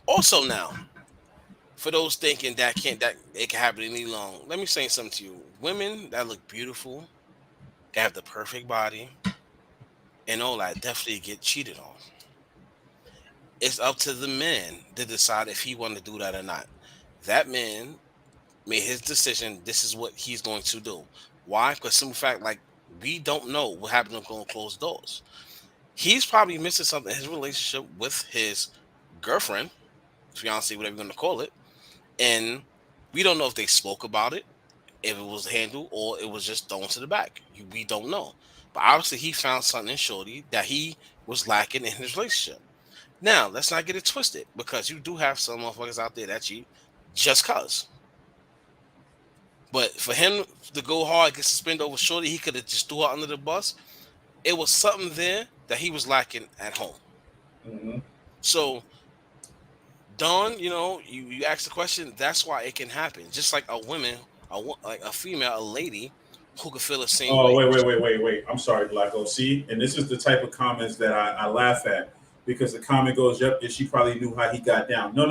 Also, now, for those thinking that it can happen any long, let me say something to you. Women that look beautiful, that have the perfect body, and all that definitely get cheated on. It's up to the man to decide if he want to do that or not. That man made his decision. This is what he's going to do. Why? Because simple fact, like we don't know what happened on closed doors. He's probably missing something in his relationship with his girlfriend, fiance, whatever you're going to call it. And we don't know if they spoke about it, if it was handled, or it was just thrown to the back. We don't know. But obviously, he found something in Shorty that he was lacking in his relationship. Now, let's not get it twisted, because you do have some motherfuckers out there that cheat just cause. But for him to go hard, get suspended over Shorty, he could have just threw her under the bus. It was something there that he was lacking at home. Mm-hmm. So, Dawn, you ask the question. That's why it can happen. Just like like a female, a lady, who could feel the same Oh, way. wait. I'm sorry, Blacko. See, and this is the type of comments that I laugh at because the comment goes, "Yep, and she probably knew how he got down." No.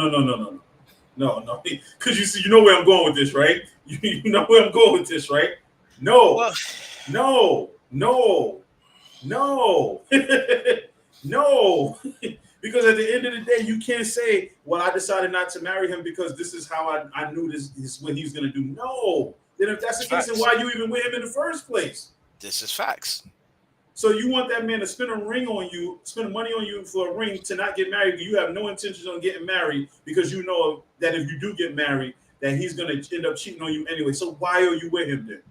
Because you know where I'm going with this, right? You know where I'm going with this, right? No, Well, no, no. Because at the end of the day, you can't say, "Well, I decided not to marry him because this is how I knew this is what he's going to do." No. Then if that's the case, then why you even with him in the first place? This is facts. So you want that man to spend a ring on you, spend money on you for a ring to not get married. You have no intentions on getting married because you know that if you do get married, that he's going to end up cheating on you anyway. So why are you with him then?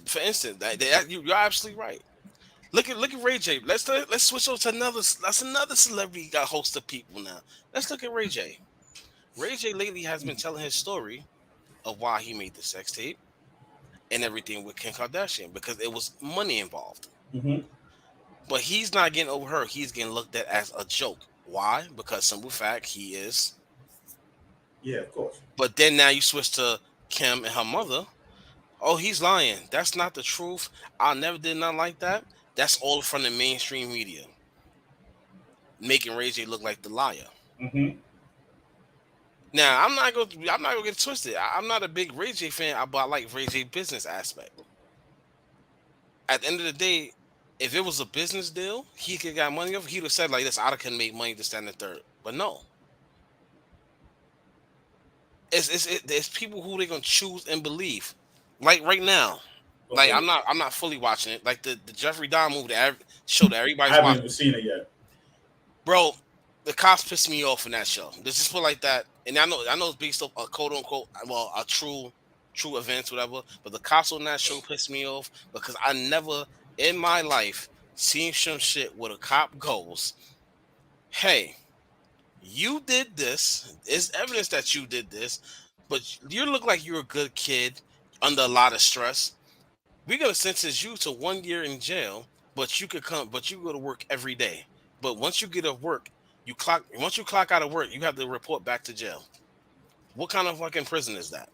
For instance, you're absolutely right. Look at Ray J. Let's switch over to another. That's another celebrity got host of people now. Let's look at Ray J. Ray J lately has been telling his story of why he made the sex tape and everything with Kim Kardashian because it was money involved. Mm-hmm. But he's not getting over her. He's getting looked at as a joke. Why? Because simple fact, he is. Yeah, of course. But then now you switch to Kim and her mother. Oh, he's lying. That's not the truth. I never did nothing like that. That's all from the mainstream media, making Ray J look like the liar. Mm-hmm. Now I'm not gonna get twisted. I'm not a big Ray J fan, but I like Ray J business aspect. At the end of the day, if it was a business deal, he could got money off. He'd have said like this, I can make money to stand the third. But no, it's people who they gonna choose and believe. Like right now, like Okay. I'm not fully watching it. Like the Jeffrey Dahmer movie, show that I everybody's haven't watching. even seen it yet. Bro, the cops pissed me off in that show. Let's just put it like that. And I know it's based off a quote unquote, well, a true events, whatever. But the cops on that show pissed me off because I never in my life seen some shit where a cop goes, "Hey, you did this. It's evidence that you did this, but you look like you're a good kid under a lot of stress. We're gonna sentence you to 1 year in jail, but but you go to work every day. But once you get off work, once you clock out of work, you have to report back to jail. What kind of fucking prison is that?"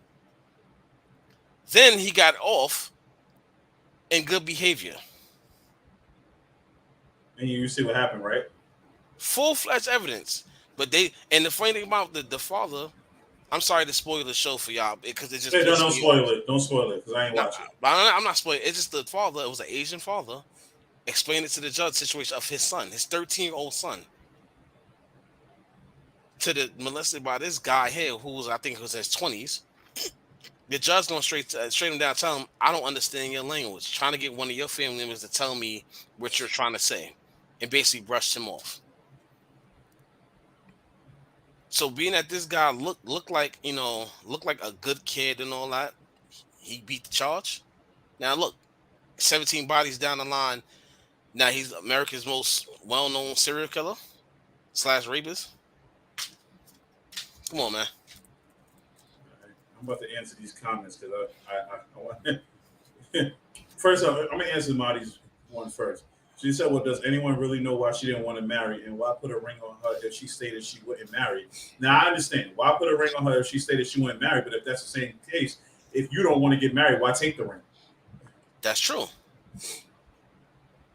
Then he got off in good behavior. And you see what happened, right? Full-fledged evidence. But the funny thing about the father, I'm sorry to spoil the show for y'all because it just Hey, pissed don't me off. spoil it. Don't spoil it because I ain't Nah, watching. but I'm not spoiling. It's just the father. It was an Asian father. Explained it to the judge situation of his son, his 13-year-old son, to the molested by this guy here who was, I think, was in his 20s. The judge going straight him down, tell him, "I don't understand your language. Trying to get one of your family members to tell me what you're trying to say," and basically brushed him off. So being that this guy looked like looked like a good kid and all that, he beat the charge. Now look, 17 bodies down the line. Now he's America's most well-known serial killer slash rapist. Come on, man. I'm about to answer these comments because I want. First off, I'm gonna answer Marty's one first. She said, "Well, does anyone really know why she didn't want to marry, and why put a ring on her if she stated she wouldn't marry?" Now I understand why put a ring on her if she stated she wouldn't marry, but if that's the same case, if you don't want to get married, why take the ring? That's true.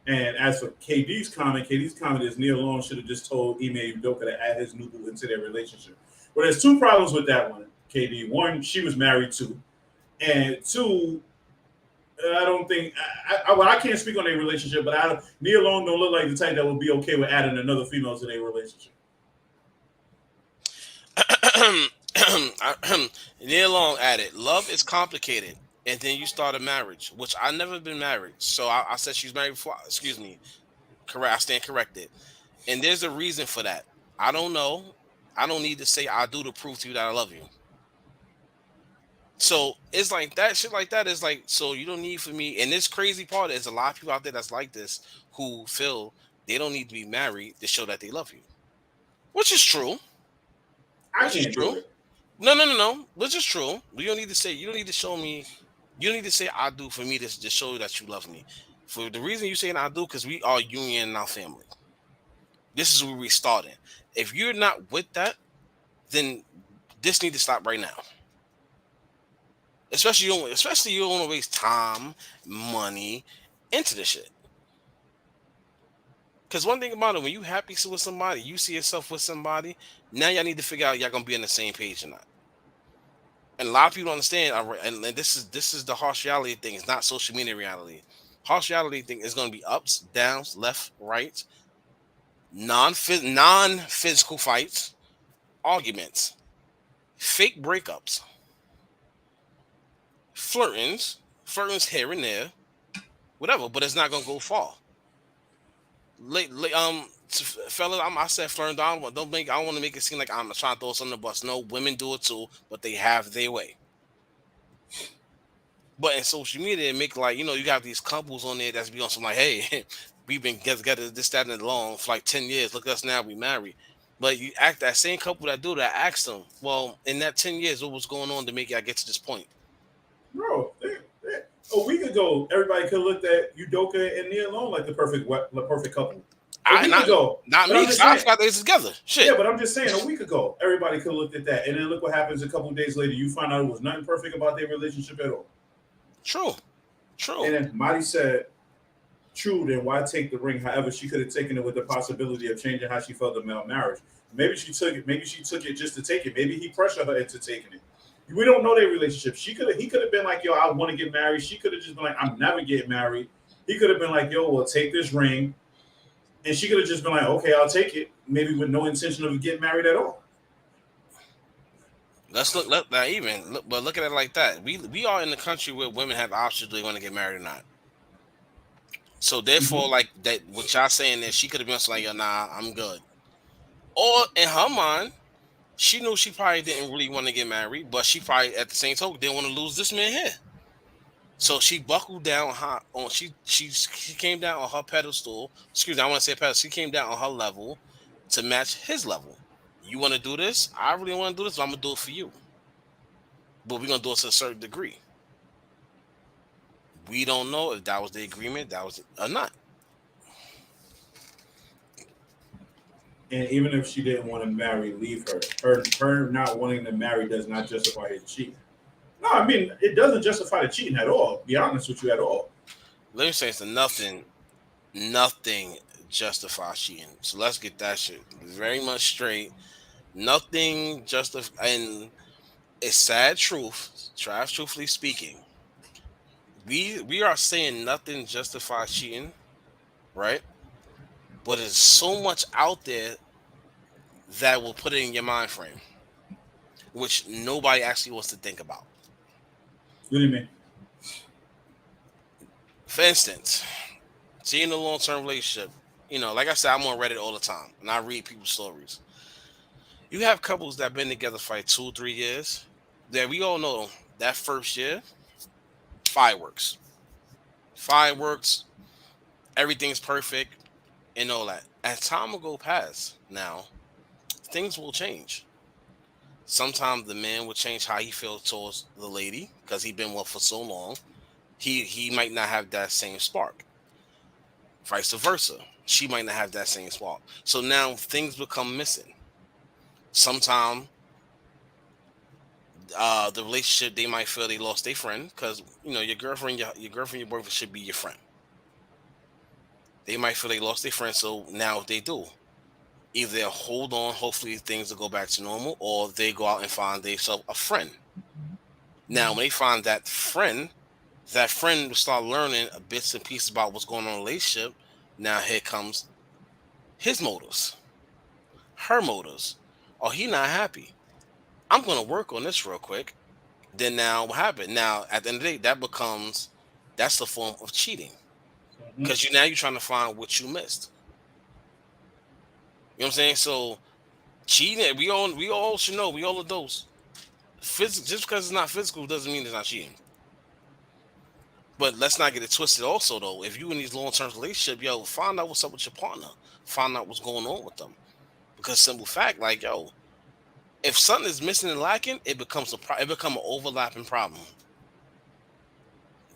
And as for KD's comment is Neil Long should have just told Ime Udoka to add his new boo into their relationship. Well, there's two problems with that one, KD. One, she was married to, and two, I don't think I can't speak on their relationship, but Neil Long don't look like the type that would be okay with adding another female to their relationship. Neil Long added, "Love is complicated, and then you start a marriage," which I never been married. So I said she's married before. Excuse me. Correct. I stand corrected. And there's a reason for that. I don't know. I don't need to say I do to prove to you that I love you. So it's like that shit like that is like, so you don't need for me. And this crazy part is a lot of people out there that's like this who feel they don't need to be married to show that they love you. Which is true. I can't do it. No. Which is true. You don't need to show me, you don't need to say I do for me to show you that you love me. For the reason you saying I do, because we are union in our family. This is where we started. If you're not with that, then this need to stop right now. Especially you don't want to waste time, money into this shit. Because one thing about it, when you happy with somebody, you see yourself with somebody, now y'all need to figure out y'all gonna be on the same page or not. And a lot of people don't understand, and this is the harsh reality thing. It's not social media reality. Harsh reality thing is gonna be ups, downs, left, right, non-physical fights, arguments, fake breakups, flirtings here and there, whatever. But it's not gonna go far. Fellas, I said flirting. I don't want to make it seem like I'm trying to throw us on the bus. No, women do it too, but they have their way. But in social media, it make like, you have these couples on there that's be on some like, hey, we've been together this, that, and long for like 10 years. Look at us now, we married. But you act that same couple that do that, ask them, well, in that 10 years, what was going on to make y'all get to this point? Bro, a week ago, everybody could have looked at Udoka and Neil Long like the perfect couple. A week ago. Not me, because I forgot they was together. Shit. Yeah, but I'm just saying, a week ago, everybody could have looked at that. And then look what happens a couple of days later. You find out it was nothing perfect about their relationship at all. True. And then Marty said, true, then why take the ring? However, she could have taken it with the possibility of changing how she felt about marriage. Maybe she took it. Maybe she took it just to take it. Maybe he pressured her into taking it. We don't know their relationship. She could have. He could have been like, "Yo, I want to get married." She could have just been like, "I'm never getting married." He could have been like, "Yo, well, take this ring," and she could have just been like, "Okay, I'll take it." Maybe with no intention of getting married at all. Let's look now even look, but look at it like that. We are in the country where women have options, do they want to get married or not. So therefore, Mm-hmm. like that, what y'all saying is she could have been like, "Yo, nah, I'm good." Or in her mind, she knew she probably didn't really want to get married, but she probably at the same token didn't want to lose this man here. So she buckled down her on she came down on her pedestal. Excuse me, I want to say pedestal. She came down on her level to match his level. You want to do this? I really want to do this. So I'm gonna do it for you, but we're gonna do it to a certain degree. We don't know if that was the agreement, that was or not. And even if she didn't want to marry, leave her. Her not wanting to marry does not justify his cheating. No, I mean it doesn't justify the cheating at all. Be honest with you at all. Let me say something. Nothing justifies cheating. So let's get that shit very much straight. Nothing justify, and it's sad truth. Trash, truthfully speaking, we are saying nothing justifies cheating, right? But there's so much out there that will put it in your mind frame, which nobody actually wants to think about. What do you mean? For instance, see in a long term relationship, like I said, I'm on Reddit all the time and I read people's stories. You have couples that been together for like 2, 3 years. That we all know that first year, fireworks. Fireworks, everything's perfect and all that. As time will go past now, things will change. Sometimes the man will change how he feels towards the lady because he been with for so long. He might not have that same spark. Vice versa. She might not have that same spark. So now things become missing. Sometimes the relationship they might feel they lost their friend because your girlfriend, your girlfriend, your boyfriend should be your friend. They might feel they lost their friend, so now what they do, either they'll hold on, hopefully things will go back to normal, or they go out and find themselves a friend. Now, when they find that friend will start learning bits and pieces about what's going on in the relationship. Now here comes his motives, her motives. Oh, he not happy. I'm gonna work on this real quick. Then now what happened? Now at the end of the day, that's the form of cheating Mm-hmm. because you're trying to find what you missed. You know what I'm saying? So cheating, we all should know, we all adults. Just because it's not physical doesn't mean it's not cheating. But let's not get it twisted. Also, though, if you in these long term relationship, yo, find out what's up with your partner. Find out what's going on with them. Because simple fact, like yo, if something is missing and lacking, it becomes it become an overlapping problem.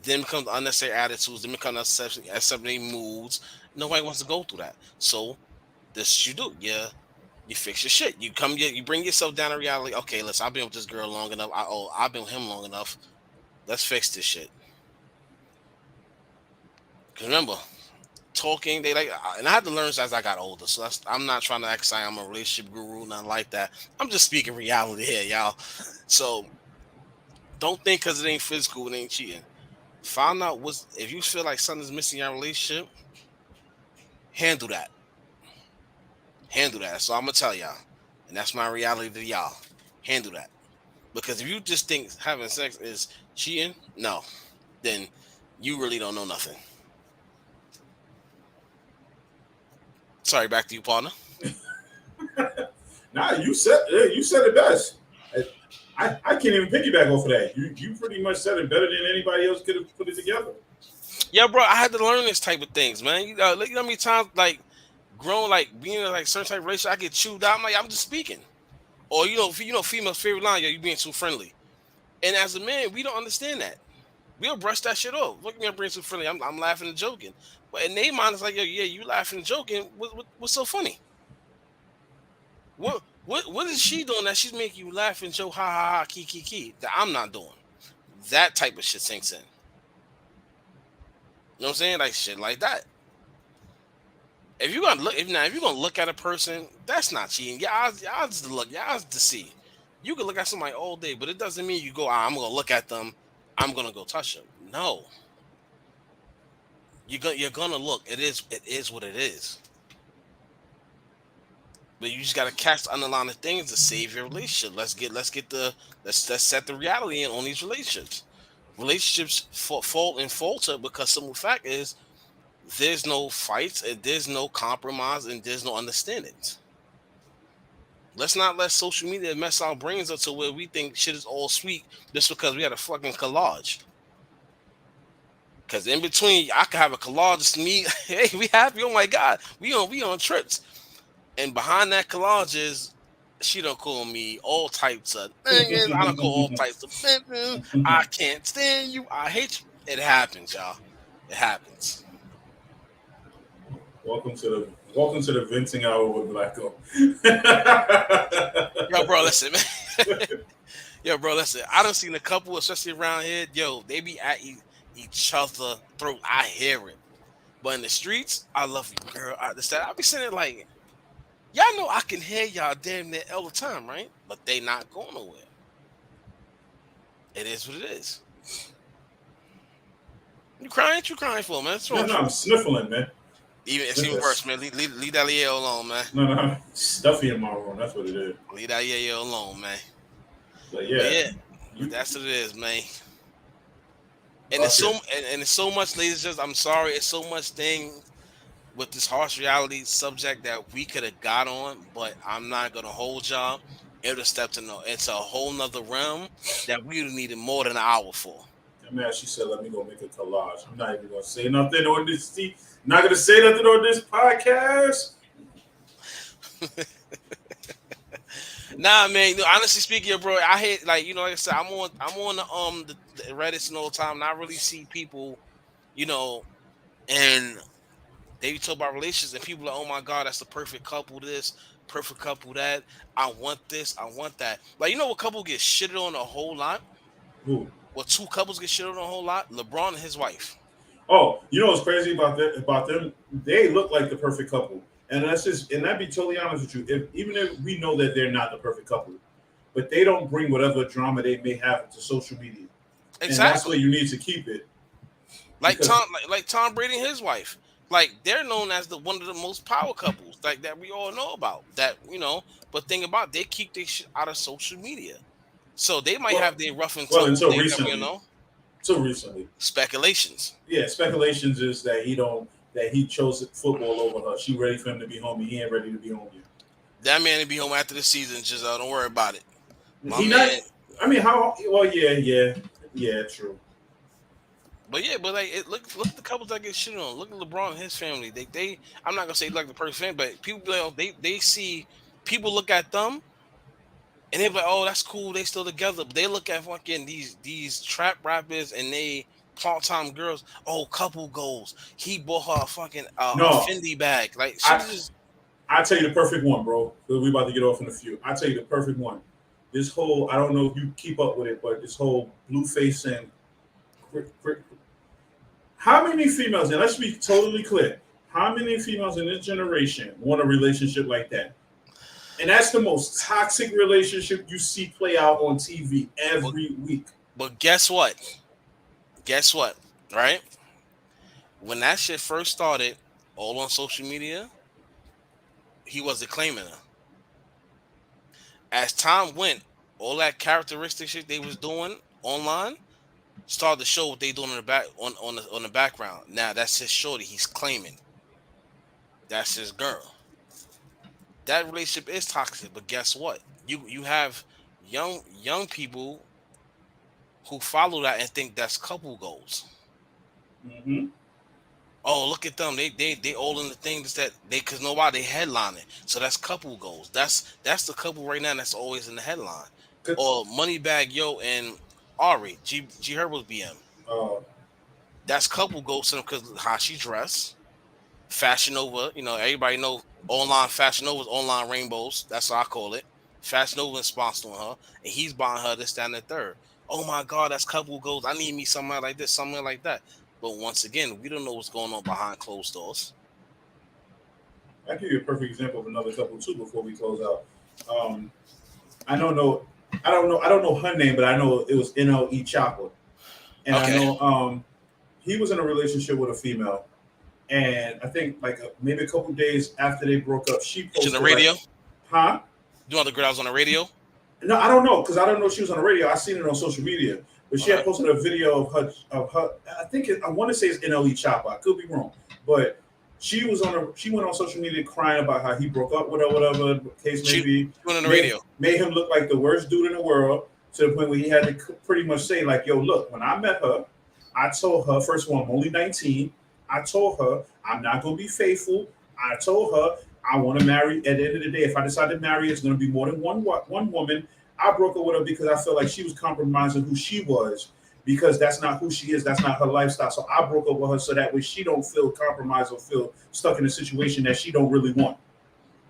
Then becomes unnecessary attitudes. Then become unnecessary moods. Nobody wants to go through that. So this you do. Yeah, you fix your shit. You bring yourself down to reality. Okay, listen, I've been with this girl long enough. I've been with him long enough. Let's fix this shit. Cause remember, talking they like, and I had to learn as I got older. So I'm not trying to act like I'm a relationship guru, nothing like that. I'm just speaking reality here, y'all. So don't think because it ain't physical, it ain't cheating. Find out if you feel like something's missing in your relationship, handle that. Handle that. So I'm gonna tell y'all, and that's my reality to y'all. Handle that. Because if you just think having sex is cheating, no, then you really don't know nothing. Sorry, back to you, partner. Nah, you said it best. I can't even piggyback off of that. You pretty much said it better than anybody else could have put it together. Yeah, bro, I had to learn this type of things, man. Look how many times, like, grown, like, being in, like, certain type of relationship, I get chewed out. I'm like, I'm just speaking. Or, female's favorite line, yo, you being too friendly. And as a man, we don't understand that. We'll brush that shit off. Look at me, I'm being too friendly. I'm laughing and joking. But in their mind, it's like, yo, yeah, you laughing and joking. What's so funny? What is she doing that she's making you laugh and joke, ha, ha, ha, key, that I'm not doing? That type of shit sinks in. You know what I'm saying? Like shit like that. if you're gonna look, if you're gonna look at a person, that's not cheating. Y'all just look, y'all just to see. You can look at somebody all day, but it doesn't mean you go. "Ah, I'm gonna look at them. I'm gonna go touch them." No, you're gonna look. It is what it is. But you just gotta catch the underlying things to save your relationship. Let's set the reality in on these relationships. Relationships fall and falter because simple fact is there's no fights and there's no compromise and there's no understandings. Let's not let social media mess our brains up to where we think shit is all sweet just because we had a fucking collage. Cause in between, I could have a collage just me. Hey, we happy. Oh my god, we on trips. And behind that collage is she don't call me all types of niggas. I don't call all types of bitches. I can't stand you. I hate you. It happens, y'all. It happens. Welcome to the venting hour with Blacko. Yo, bro, listen, man. Yo, bro, listen. I done seen a couple, especially around here. Yo, they be at each other throat. I hear it. But in the streets, I love you, girl. I be saying it like, y'all know I can hear y'all damn near all the time, right? But they not going nowhere. It is what it is. You crying? What you crying for, man? No, I'm sniffling, man. It's even worse, man. Leave that Leo alone, man. No, stuffy in my room. That's what it is. Leave that Leo alone, man. But yeah, that's what it is, man. And it's so much, ladies. I'm sorry. It's so much thing with this harsh reality subject that we could have got on, but I'm not gonna hold y'all. It would step to know. It's a whole nother realm that we would have needed more than an hour for. Man, she said, "Let me go make a collage." I'm not even gonna say nothing on this. Not gonna say nothing on this podcast. Nah, man. Honestly speaking, bro, I hate like I said, I'm on the Reddit and all the time, and I really see people, and they talk about relationships, and people are, oh my god, that's the perfect couple. This perfect couple that. I want this. I want that. Like what couple gets shitted on a whole lot. Who? Well, two couples get shitted on a whole lot. LeBron and his wife. Oh, you know what's crazy about them? They look like the perfect couple. And I'd be totally honest with you. Even if we know that they're not the perfect couple, but they don't bring whatever drama they may have to social media. Exactly. And that's where you need to keep it. Like Tom Brady and his wife. Like they're known as one of the most power couples, like that we all know about. That but think about they keep their shit out of social media. So they might have their rough and tumble until things recently. Until recently. Speculations. Yeah, speculations is that he chose football over her. She ready for him to be home. He ain't ready to be home yet. That man will be home after the season. Just don't worry about it. Yeah, true. But look at the couples that get shit on. Look at LeBron and his family. They I'm not gonna say like the perfect fan, but people they see people look at them. And they're like, oh, that's cool. They still together. But they look at fucking these trap rappers and they part-time girls. Oh, couple goals. He bought her a fucking a Fendi bag. Like, I tell you the perfect one, bro. We about to get off in a few. I tell you the perfect one. This whole, I don't know if you keep up with it, but this whole Blueface and how many females, and let's be totally clear, how many females in this generation want a relationship like that? And that's the most toxic relationship you see play out on TV every week. But guess what? Right? When that shit first started, all on social media, he wasn't claiming her. As time went, all that characteristic shit they was doing online started to show what they doing in the back on the background. Now that's his shorty. He's claiming. That's his girl. That relationship is toxic, but guess what? You have young people who follow that and think that's couple goals. Mm-hmm. Oh, look at them. They all in the things that because nobody headlining. So that's couple goals. That's the couple right now that's always in the headline. Or Moneybag Yo and Ari G Herbo's BM. That's couple goals to them because how she dressed. Fashion Nova, everybody know online Fashion Nova's online rainbows. That's what I call it. Fashion Nova is sponsoring her, and he's buying her this, that, and the third. Oh my God, that's couple goals. I need me somewhere like this, somewhere like that. But once again, we don't know what's going on behind closed doors. I'll give you a perfect example of another couple too before we close out. I don't know, I don't know her name, but I know it was NLE Chopper, and I Okay. know he was in a relationship with a female, and I think like maybe a couple days after they broke up, she She's posted on the radio. like, "Huh? You want the girl I was on the radio? No, I don't know because I don't know if she was on the radio. I seen it on social media, but she had Okay. posted a video of her. I think I want to say it's NLE Chopper. I could be wrong, but she was on she went on social media crying about how he broke up with her, whatever the case may She be. went on the radio. Made him look like the worst dude in the world to the point where he had to pretty much say like, "Yo, look, when I met her, I told her first of all I'm only 19. I told her I'm not gonna be faithful. I told her I want to marry. At the end of the day, if I decide to marry, it's going to be more than one woman. I broke up with her because I felt like she was compromising who she was because that's not who she is. That's not her lifestyle. So I broke up with her so that way she don't feel compromised or feel stuck in a situation that she don't really want."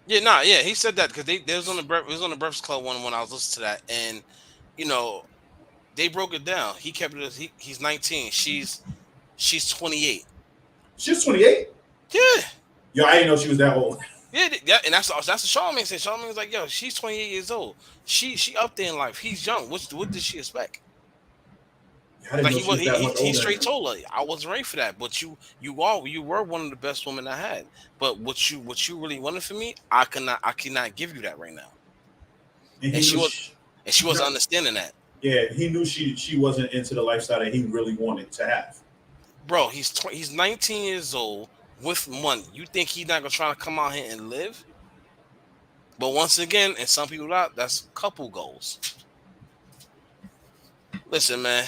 Yeah, he said that because they was on the it was on the Breakfast Club one when I was listening to that, and you know they broke it down. He kept it. He's 19. She's 28. She's 28. Yeah. Yo, I didn't know she was that old. Yeah, and that's what Shone said. Shone was like, "Yo, she's 28 years old. She up there in life. He's young. What did she expect?" I didn't Like know she was that much he older. straight told her, "I wasn't ready for that, but you were one of the best women I had. But what you really wanted from me, I cannot give you that right now." And she wasn't understanding that. Yeah, he knew she wasn't into the lifestyle that he really wanted to have. Bro, he's 19 years old with money. You think he's not gonna try to come out here and live? But once again, and some people that's couple goals. Listen, man.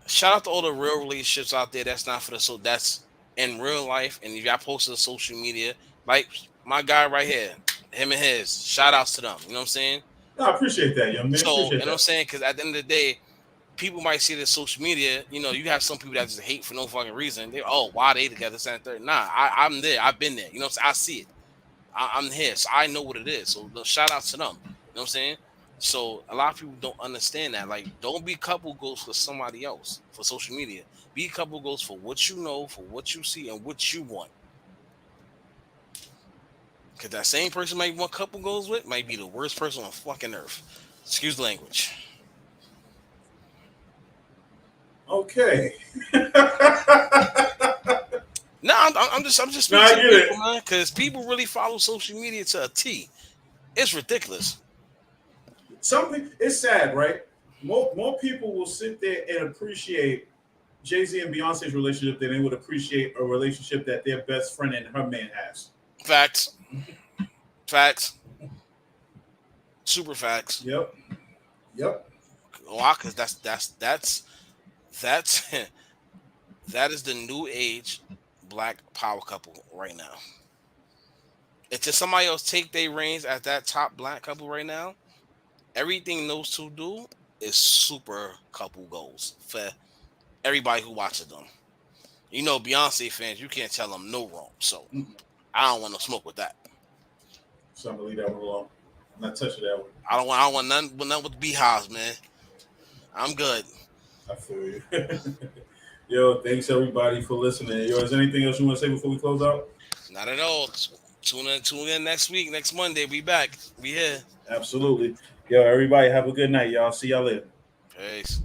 Shout out to all the real relationships out there. That's not for the that's in real life. And if y'all posted on social media, like my guy right here, him and his, shout outs to them. You know what I'm saying? No, I appreciate that, young man. So, Appreciate you know what I'm that. saying? Because at the end of the day, people might see this social media. You know, you have some people that just hate for no fucking reason. They why they together, this and that, third. Nah, I'm there. I've been there. You know what I'm saying? I see it. I'm here, so I know what it is. So shout out to them. You know what I'm saying? So a lot of people don't understand that. Like, don't be couple goals for somebody else for social media. Be couple goals for what you know, for what you see, and what you want. Because that same person might want couple goals with might be the worst person on fucking earth. Excuse the language. Okay. No, I'm just speaking No, I to get people, it. man. Because people really follow social media to a T. It's ridiculous. Something it's sad, right? More people will sit there and appreciate Jay-Z and Beyonce's relationship than they would appreciate a relationship that their best friend and her man has. Facts. Super facts. Yep. Why? Because that's that is the new age black power couple right now. If to somebody else take their reins as that top black couple right now, everything those two do is super couple goals for everybody who watches them. You know, Beyonce fans, you can't tell them no wrong. So I don't want no smoke with that. So I'm gonna leave that one alone. I'm not touching that one. I don't want nothing with the beehives, man. I'm good. I feel you. Yo, thanks everybody for listening. Yo, is there anything else you want to say before we close out? Not at all. Tune in next week, next Monday. We back. We here. Absolutely. Yo, everybody have a good night, y'all. See y'all later. Peace.